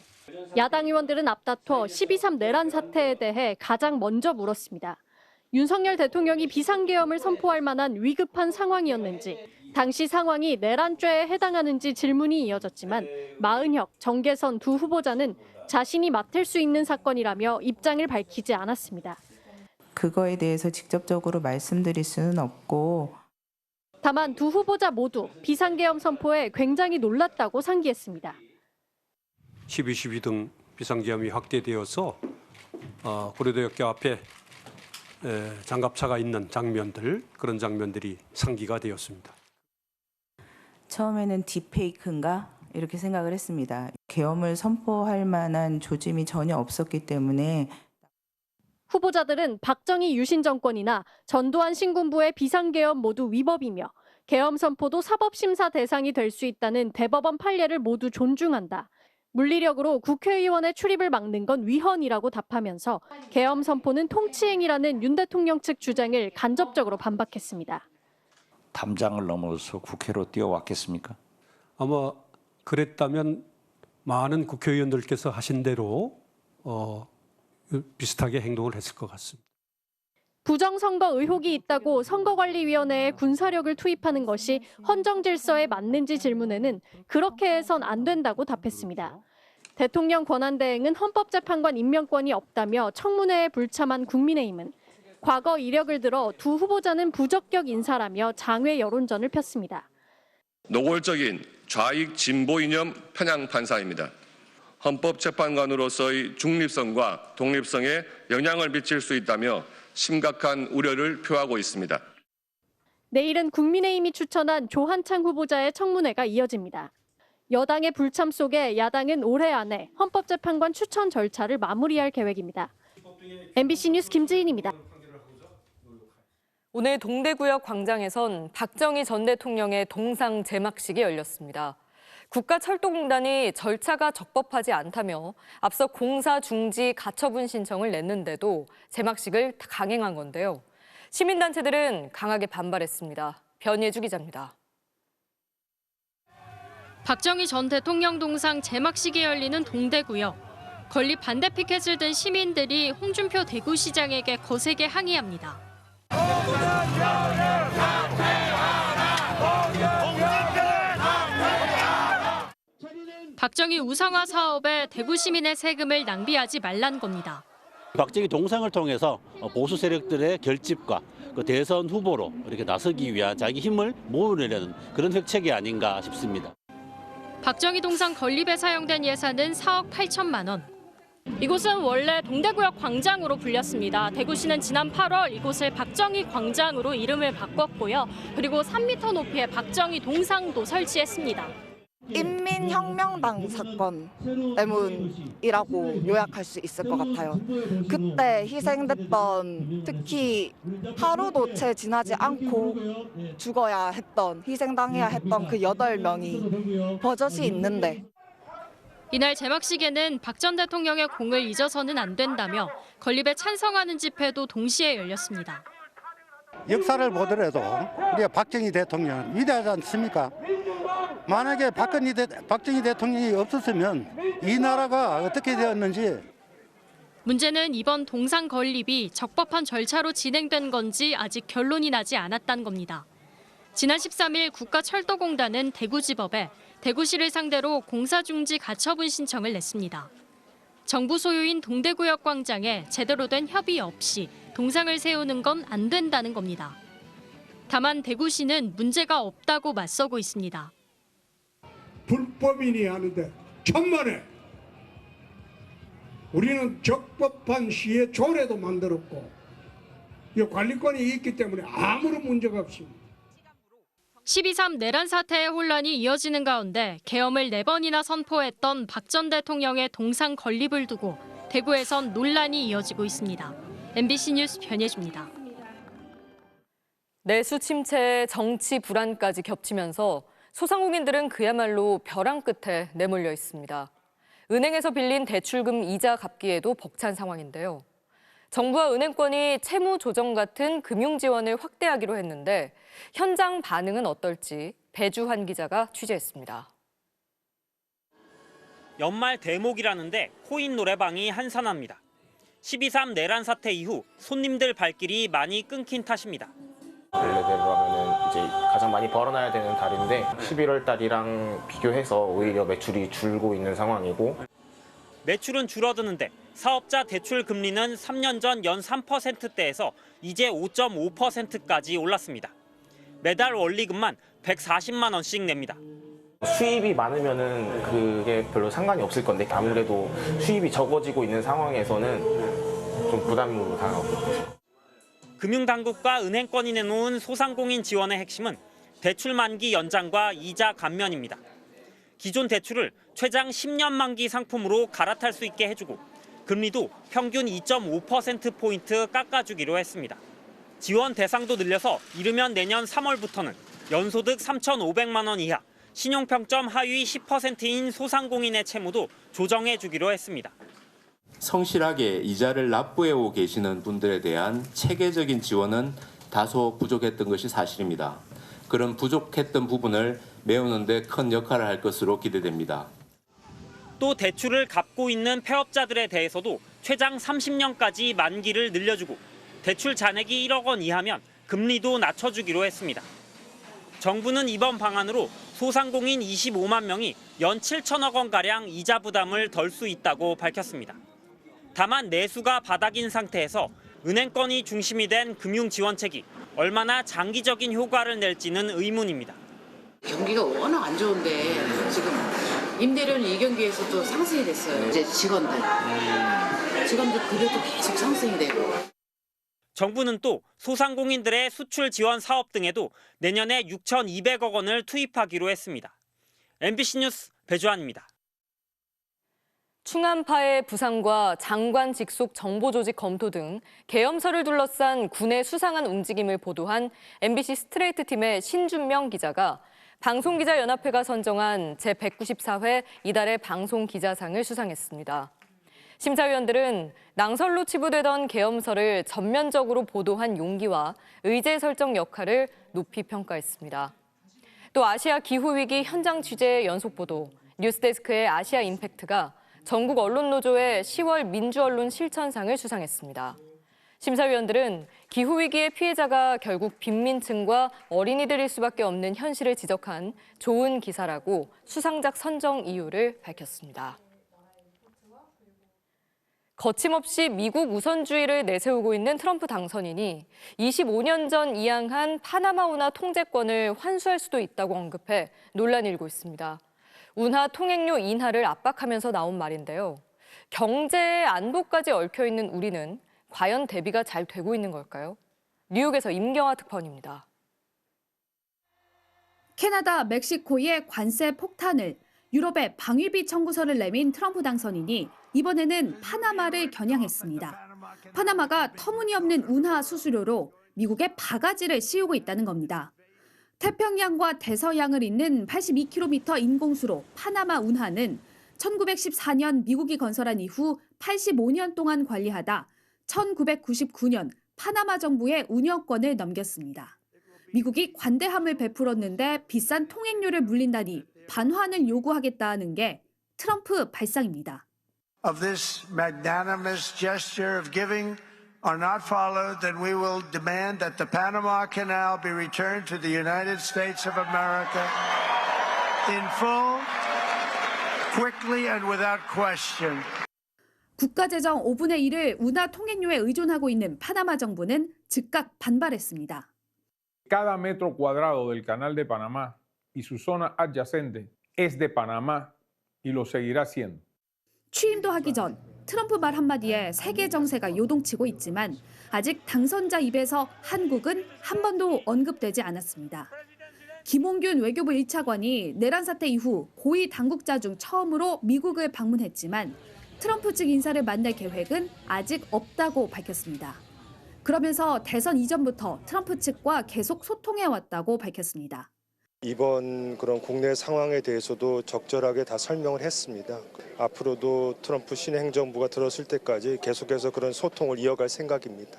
야당 의원들은 앞다퉈 12.3 내란 사태에 대해 가장 먼저 물었습니다. 윤석열 대통령이 비상계엄을 선포할 만한 위급한 상황이었는지, 당시 상황이 내란죄에 해당하는지 질문이 이어졌지만 마은혁, 정계선 두 후보자는 자신이 맡을 수 있는 사건이라며 입장을 밝히지 않았습니다. 그거에 대해서 직접적으로 말씀드릴 수는 없고, 다만 두 후보자 모두 비상계엄 선포에 굉장히 놀랐다고 상기했습니다. 12.12 등 비상계엄이 확대되어서 고려대학교 앞에 장갑차가 있는 장면들, 그런 장면들이 상기가 되었습니다. 처음에는 딥페이크인가 이렇게 생각을 했습니다. 계엄을 선포할 만한 조짐이 전혀 없었기 때문에 후보자들은 박정희 유신 정권이나 전두환 신군부의 비상계엄 모두 위법이며 계엄 선포도 사법심사 대상이 될 수 있다는 대법원 판례를 모두 존중한다. 물리력으로 국회의원의 출입을 막는 건 위헌이라고 답하면서 계엄 선포는 통치행위라는 윤 대통령 측 주장을 간접적으로 반박했습니다. 담장을 넘어서 국회로 뛰어왔겠습니까? 아마 그랬다면 많은 국회의원들께서 하신 대로 비슷하게 행동을 했을 것 같습니다. 부정선거 의혹이 있다고 선거관리위원회에 군사력을 투입하는 것이 헌정질서에 맞는지 질문에는 그렇게 해선 안 된다고 답했습니다. 대통령 권한대행은 헌법재판관 임명권이 없다며 청문회에 불참한 국민의힘은 과거 이력을 들어 두 후보자는 부적격 인사라며 장외 여론전을 폈습니다. 노골적인 좌익 진보 이념 편향 판사입니다. 헌법재판관으로서의 중립성과 독립성에 영향을 미칠 수 있다며 심각한 우려를 표하고 있습니다. 내일은 국민의힘이 추천한 조한창 후보자의 청문회가 이어집니다. 여당의 불참 속에 야당은 올해 안에 헌법재판관 추천 절차를 마무리할 계획입니다. MBC 뉴스 김지인입니다. 오늘 동대구역 광장에선 박정희 전 대통령의 동상 제막식이 열렸습니다. 국가철도공단이 절차가 적법하지 않다며 앞서 공사 중지 가처분 신청을 냈는데도 제막식을 강행한 건데요. 시민단체들은 강하게 반발했습니다. 변예주 기자입니다. 박정희 전 대통령 동상 제막식이 열리는 동대구역. 건립 반대 피켓을 든 시민들이 홍준표 대구시장에게 거세게 항의합니다. 박정희 우상화 사업에 대구 시민의 세금을 낭비하지 말란 겁니다. 박정희 동상을 통해서 보수 세력들의 결집과 그 대선 후보로 이렇게 나서기 위한 자기 힘을 모으려는 그런 획책이 아닌가 싶습니다. 박정희 동상 건립에 사용된 예산은 4억 8천만 원. 이곳은 원래 동대구역 광장으로 불렸습니다. 대구시는 지난 8월 이곳을 박정희 광장으로 이름을 바꿨고요. 그리고 3m 높이의 박정희 동상도 설치했습니다. 인민혁명당 사건 때문이라고 요약할 수 있을 것 같아요. 그때 희생됐던, 특히 하루도 채 지나지 않고 죽어야 했던, 희생당해야 했던 그 8명이 버젓이 있는데. 이날 제막식에는 박 전 대통령의 공을 잊어서는 안 된다며 건립에 찬성하는 집회도 동시에 열렸습니다. 역사를 보더라도 우리가 박정희 대통령 위대하지 않습니까? 만약에 박정희 대통령이 없었으면 이 나라가 어떻게 되었는지. 문제는 이번 동상 건립이 적법한 절차로 진행된 건지 아직 결론이 나지 않았다는 겁니다. 지난 13일 국가철도공단은 대구지법에 대구시를 상대로 공사중지 가처분 신청을 냈습니다. 정부 소유인 동대구역 광장에 제대로 된 협의 없이 동상을 세우는 건 안 된다는 겁니다. 다만 대구시는 문제가 없다고 맞서고 있습니다. 불법이니 하는데 천만에 우리는 적법한 시의 조례도 만들었고 이 관리권이 있기 때문에 아무런 문제가 없습니다. 12.3 내란 사태의 혼란이 이어지는 가운데 계엄을 4번이나 선포했던 박 전 대통령의 동상 건립을 두고 대구에선 논란이 이어지고 있습니다. MBC 뉴스 변예주입니다. 내수 침체에 정치 불안까지 겹치면서 소상공인들은 그야말로 벼랑 끝에 내몰려 있습니다. 은행에서 빌린 대출금 이자 갚기에도 벅찬 상황인데요. 정부와 은행권이 채무 조정 같은 금융 지원을 확대하기로 했는데 현장 반응은 어떨지 배주환 기자가 취재했습니다. 연말 대목이라는데 코인 노래방이 한산합니다. 12.3 내란 사태 이후 손님들 발길이 많이 끊긴 탓입니다. 원래대로 하면은 이제 가장 많이 벌어놔야 되는 달인데 11월 달이랑 비교해서 오히려 매출이 줄고 있는 상황이고. 매출은 줄어드는데 사업자 대출 금리는 3년 전 연 3%대에서 이제 5.5%까지 올랐습니다. 매달 원리금만 140만 원씩 냅니다. 수입이 많으면은 그게 별로 상관이 없을 건데 아무래도 수입이 적어지고 있는 상황에서는 좀 부담으로 다가오고. 금융당국과 은행권이 내놓은 소상공인 지원의 핵심은 대출 만기 연장과 이자 감면입니다. 기존 대출을 최장 10년 만기 상품으로 갈아탈 수 있게 해주고 금리도 평균 2.5%포인트 깎아주기로 했습니다. 지원 대상도 늘려서 이르면 내년 3월부터는 연소득 3,500만 원 이하, 신용평점 하위 10%인 소상공인의 채무도 조정해주기로 했습니다. 성실하게 이자를 납부해오고 계시는 분들에 대한 체계적인 지원은 다소 부족했던 것이 사실입니다. 그런 부족했던 부분을 메우는 데 큰 역할을 할 것으로 기대됩니다. 또 대출을 갚고 있는 폐업자들에 대해서도 최장 30년까지 만기를 늘려주고 대출 잔액이 1억 원 이하면 금리도 낮춰주기로 했습니다. 정부는 이번 방안으로 소상공인 25만 명이 연 7천억 원가량 이자 부담을 덜 수 있다고 밝혔습니다. 다만 내수가 바닥인 상태에서 은행권이 중심이 된 금융지원책이 얼마나 장기적인 효과를 낼지는 의문입니다. 경기가 워낙 안 좋은데 지금 임대료는 이경기에서도 상승이 됐어요. 이제 직원들 급여도 계속 상승이 되고. 정부는 또 소상공인들의 수출 지원 사업 등에도 내년에 6,200억 원을 투입하기로 했습니다. MBC 뉴스 배주환입니다. 충암파의 부상과 장관 직속 정보조직 검토 등 계엄설을 둘러싼 군의 수상한 움직임을 보도한 MBC 스트레이트 팀의 신준명 기자가 방송기자연합회가 선정한 제194회 이달의 방송기자상을 수상했습니다. 심사위원들은 낭설로 치부되던 계엄설을 전면적으로 보도한 용기와 의제 설정 역할을 높이 평가했습니다. 또 아시아 기후위기 현장 취재의 연속 보도, 뉴스데스크의 아시아 임팩트가 전국 언론노조의 10월 민주언론 실천상을 수상했습니다. 심사위원들은 기후위기의 피해자가 결국 빈민층과 어린이들일 수밖에 없는 현실을 지적한 좋은 기사라고 수상작 선정 이유를 밝혔습니다. 거침없이 미국 우선주의를 내세우고 있는 트럼프 당선인이 25년 전 이양한 파나마 운하 통제권을 환수할 수도 있다고 언급해 논란이 일고 있습니다. 운하 통행료 인하를 압박하면서 나온 말인데요. 경제의 안보까지 얽혀있는 우리는 과연 대비가 잘 되고 있는 걸까요? 뉴욕에서 임경아 특파원입니다. 캐나다, 멕시코의 관세 폭탄을, 유럽의 방위비 청구서를 내민 트럼프 당선인이 이번에는 파나마를 겨냥했습니다. 파나마가 터무니없는 운하 수수료로 미국에 바가지를 씌우고 있다는 겁니다. 태평양과 대서양을 잇는 82km 인공수로 파나마 운하는 1914년 미국이 건설한 이후 85년 동안 관리하다 1999년 파나마 정부에 운영권을 넘겼습니다. 미국이 관대함을 베풀었는데 비싼 통행료를 물린다니 반환을 요구하겠다는 게 트럼프 발상입니다. Of this magnanimous gesture of giving are not followed, then we will demand that the Panama Canal be returned to the United States of America in full, quickly and without question. 국가재정 5분의 1을 운하 통행료에 의존하고 있는 파나마 정부는 즉각 반발했습니다. Cada metro cuadrado del Canal de Panamá y su zona adyacente es de Panamá y lo seguirá siendo. 취임도 하기 전 트럼프 말 한마디에 세계 정세가 요동치고 있지만 아직 당선자 입에서 한국은 한 번도 언급되지 않았습니다. 김홍균 외교부 1차관이 내란 사태 이후 고위 당국자 중 처음으로 미국을 방문했지만 트럼프 측 인사를 만날 계획은 아직 없다고 밝혔습니다. 그러면서 대선 이전부터 트럼프 측과 계속 소통해왔다고 밝혔습니다. 이번 그런 국내 상황에 대해서도 적절하게 다 설명을 했습니다. 앞으로도 트럼프 신의 행정부가 들었을 때까지 계속해서 그런 소통을 이어갈 생각입니다.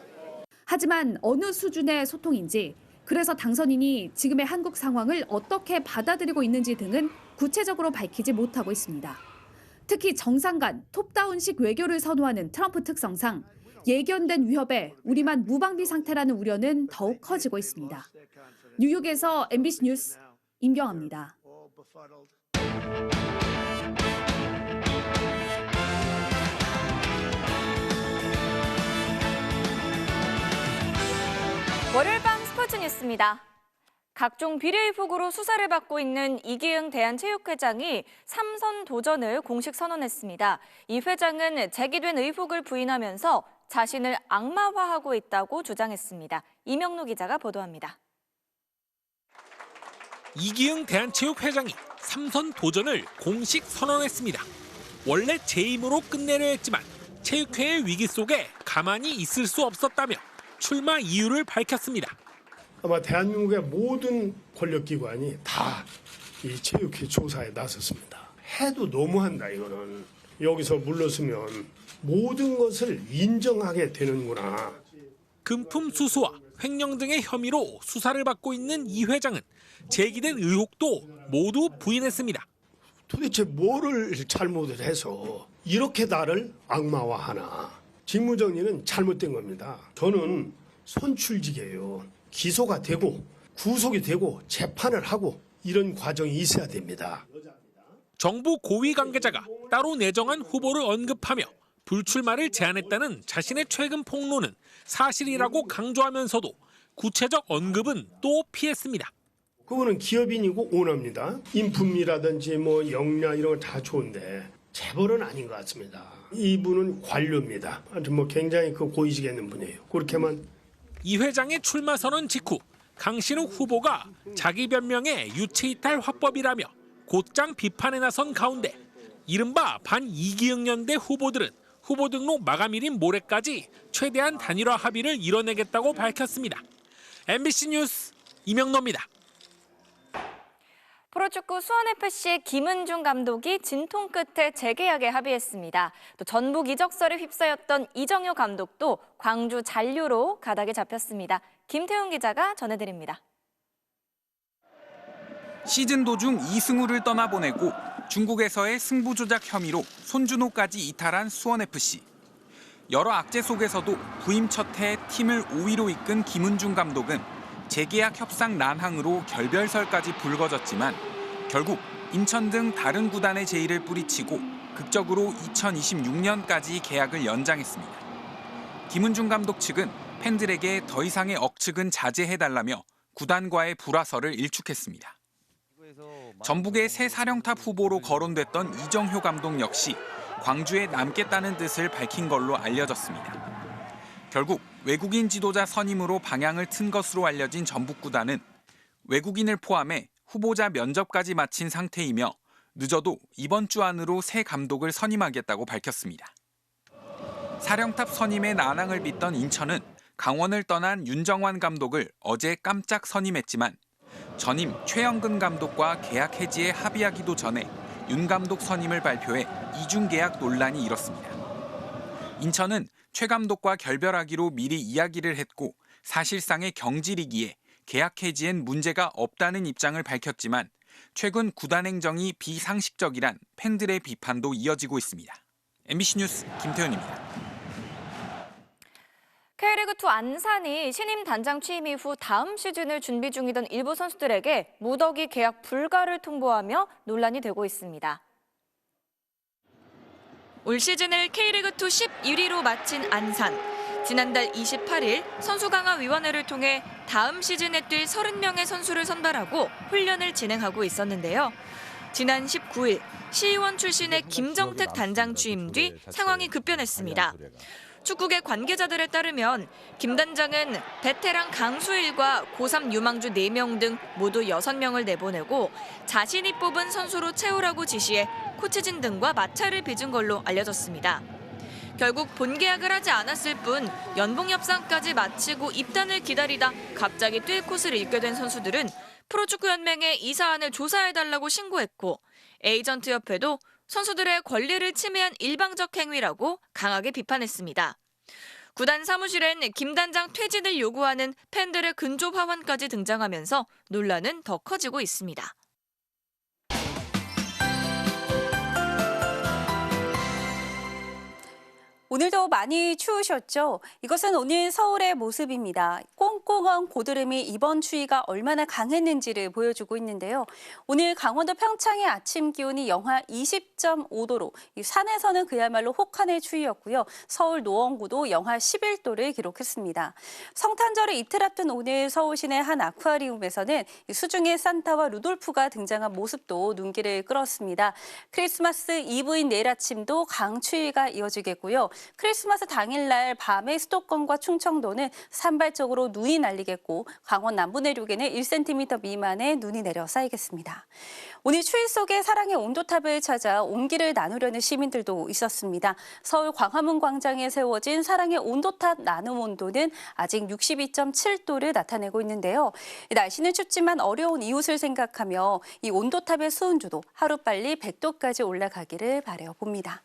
하지만 어느 수준의 소통인지, 그래서 당선인이 지금의 한국 상황을 어떻게 받아들이고 있는지 등은 구체적으로 밝히지 못하고 있습니다. 특히 정상 간 톱다운식 외교를 선호하는 트럼프 특성상 예견된 위협에 우리만 무방비 상태라는 우려는 더욱 커지고 있습니다. 뉴욕에서 MBC 뉴스 임경아입니다. 월요일 밤 스포츠 뉴스입니다. 각종 비리 의혹으로 수사를 받고 있는 이기흥 대한체육회장이 3선 도전을 공식 선언했습니다. 이 회장은 제기된 의혹을 부인하면서 자신을 악마화하고 있다고 주장했습니다. 이명노 기자가 보도합니다. 이기흥 대한체육회장이 3선 도전을 공식 선언했습니다. 원래 재임으로 끝내려 했지만 체육회의 위기 속에 가만히 있을 수 없었다며 출마 이유를 밝혔습니다. 아마 대한민국의 모든 권력기관이 다 이 체육회 조사에 나섰습니다. 해도 너무한다 이거는. 여기서 물러서면 모든 것을 인정하게 되는구나. 금품 수수와 횡령 등의 혐의로 수사를 받고 있는 이 회장은 제기된 의혹도 모두 부인했습니다. 도대체 뭐를 잘못을 해서 이렇게 나를 악마화하나. 직무정리는 잘못된 겁니다. 저는 선출직이에요. 기소가 되고 구속이 되고 재판을 하고 이런 과정이 있어야 됩니다. 정부 고위 관계자가 따로 내정한 후보를 언급하며 불출마를 제안했다는 자신의 최근 폭로는 사실이라고 강조하면서도 구체적 언급은 또 피했습니다. 그거는 기업인이고 오너입니다. 인품이라든지 뭐 역량 이런 거 다 좋은데 재벌은 아닌 것 같습니다. 이분은 관료입니다. 아주 뭐 굉장히 그 고위직에 있는 분이에요. 그렇게만. 이 회장의 출마 선언 직후 강신욱 후보가 자기 변명의 유체이탈 화법이라며 곧장 비판에 나선 가운데 이른바 반이기흥연대 후보들은 후보 등록 마감일인 모레까지 최대한 단일화 합의를 이뤄내겠다고 밝혔습니다. MBC 뉴스 이명노입니다. 프로축구 수원FC의 김은중 감독이 진통 끝에 재계약에 합의했습니다. 또 전북 이적설에 휩싸였던 이정효 감독도 광주 잔류로 가닥에 잡혔습니다. 김태훈 기자가 전해드립니다. 시즌 도중 이승우를 떠나보내고 중국에서의 승부 조작 혐의로 손준호까지 이탈한 수원FC. 여러 악재 속에서도 부임 첫 해 팀을 5위로 이끈 김은중 감독은 재계약 협상 난항으로 결별설까지 불거졌지만 결국 인천 등 다른 구단의 제의를 뿌리치고 극적으로 2026년까지 계약을 연장했습니다. 김은중 감독 측은 팬들에게 더 이상의 억측은 자제해달라며 구단과의 불화설을 일축했습니다. 전북의 새 사령탑 후보로 거론됐던 이정효 감독 역시 광주에 남겠다는 뜻을 밝힌 걸로 알려졌습니다. 결국 외국인 지도자 선임으로 방향을 튼 것으로 알려진 전북 구단은 외국인을 포함해 후보자 면접까지 마친 상태이며 늦어도 이번 주 안으로 새 감독을 선임하겠다고 밝혔습니다. 사령탑 선임의 난항을 빚던 인천은 강원을 떠난 윤정환 감독을 어제 깜짝 선임했지만 전임 최영근 감독과 계약 해지에 합의하기도 전에 윤 감독 선임을 발표해 이중 계약 논란이 일었습니다. 인천은 최 감독과 결별하기로 미리 이야기를 했고 사실상의 경질이기에 계약 해지엔 문제가 없다는 입장을 밝혔지만 최근 구단 행정이 비상식적이란 팬들의 비판도 이어지고 있습니다. MBC 뉴스 김태훈입니다. K리그2 안산이 신임 단장 취임 이후 다음 시즌을 준비 중이던 일부 선수들에게 무더기 계약 불가를 통보하며 논란이 되고 있습니다. 올 시즌을 K리그2 11위로 마친 안산. 지난달 28일 선수강화위원회를 통해 다음 시즌에 뛸 30명의 선수를 선발하고 훈련을 진행하고 있었는데요. 지난 19일 시의원 출신의 김정택 단장 취임 뒤 상황이 급변했습니다. 축구계 관계자들에 따르면 김 단장은 베테랑 강수일과 고3 유망주 4명 등 모두 6명을 내보내고 자신이 뽑은 선수로 채우라고 지시해 코치진 등과 마찰을 빚은 걸로 알려졌습니다. 결국 본계약을 하지 않았을 뿐 연봉 협상까지 마치고 입단을 기다리다 갑자기 뛸 곳을 잃게 된 선수들은 프로축구연맹에 이 사안을 조사해달라고 신고했고 에이전트협회도 선수들의 권리를 침해한 일방적 행위라고 강하게 비판했습니다. 구단 사무실엔 김 단장 퇴진을 요구하는 팬들의 근조 화환까지 등장하면서 논란은 더 커지고 있습니다. 오늘도 많이 추우셨죠? 이것은 오늘 서울의 모습입니다. 꽁꽁한 고드름이 이번 추위가 얼마나 강했는지를 보여주고 있는데요. 오늘 강원도 평창의 아침 기온이 영하 20.5도로 산에서는 그야말로 혹한의 추위였고요. 서울 노원구도 영하 11도를 기록했습니다. 성탄절을 이틀 앞둔 오늘 서울 시내 한 아쿠아리움에서는 수중의 산타와 루돌프가 등장한 모습도 눈길을 끌었습니다. 크리스마스 이브인 내일 아침도 강추위가 이어지겠고요. 크리스마스 당일날 밤에 수도권과 충청도는 산발적으로 눈이 날리겠고 강원 남부 내륙에는 1cm 미만의 눈이 내려 쌓이겠습니다. 오늘 추위 속에 사랑의 온도탑을 찾아 온기를 나누려는 시민들도 있었습니다. 서울 광화문 광장에 세워진 사랑의 온도탑 나눔 온도는 아직 62.7도를 나타내고 있는데요. 날씨는 춥지만 어려운 이웃을 생각하며 이 온도탑의 수온주도 하루빨리 100도까지 올라가기를 바라봅니다.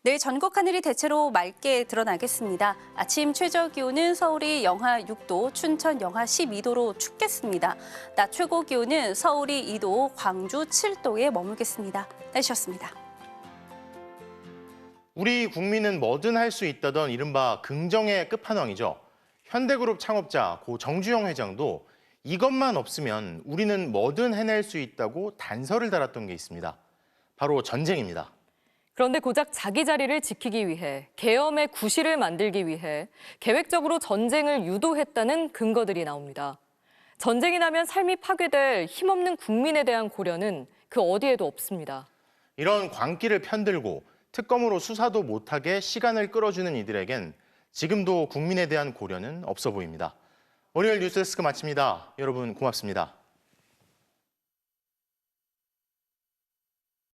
내일 전국 하늘이 대체로 맑게 드러나겠습니다. 아침 최저 기온은 서울이 영하 6도, 춘천 영하 12도로 춥겠습니다. 낮 최고 기온은 서울이 2도, 광주 7도에 머물겠습니다. 날씨였습니다. 우리 국민은 뭐든 할 수 있다던 이른바 긍정의 끝판왕이죠. 현대그룹 창업자 고 정주영 회장도 이것만 없으면 우리는 뭐든 해낼 수 있다고 단서를 달았던 게 있습니다. 바로 전쟁입니다. 그런데 고작 자기 자리를 지키기 위해, 계엄의 구실을 만들기 위해 계획적으로 전쟁을 유도했다는 근거들이 나옵니다. 전쟁이 나면 삶이 파괴될 힘없는 국민에 대한 고려는 그 어디에도 없습니다. 이런 광기를 편들고 특검으로 수사도 못하게 시간을 끌어주는 이들에겐 지금도 국민에 대한 고려는 없어 보입니다. 월요일 뉴스데스크 마칩니다. 여러분 고맙습니다.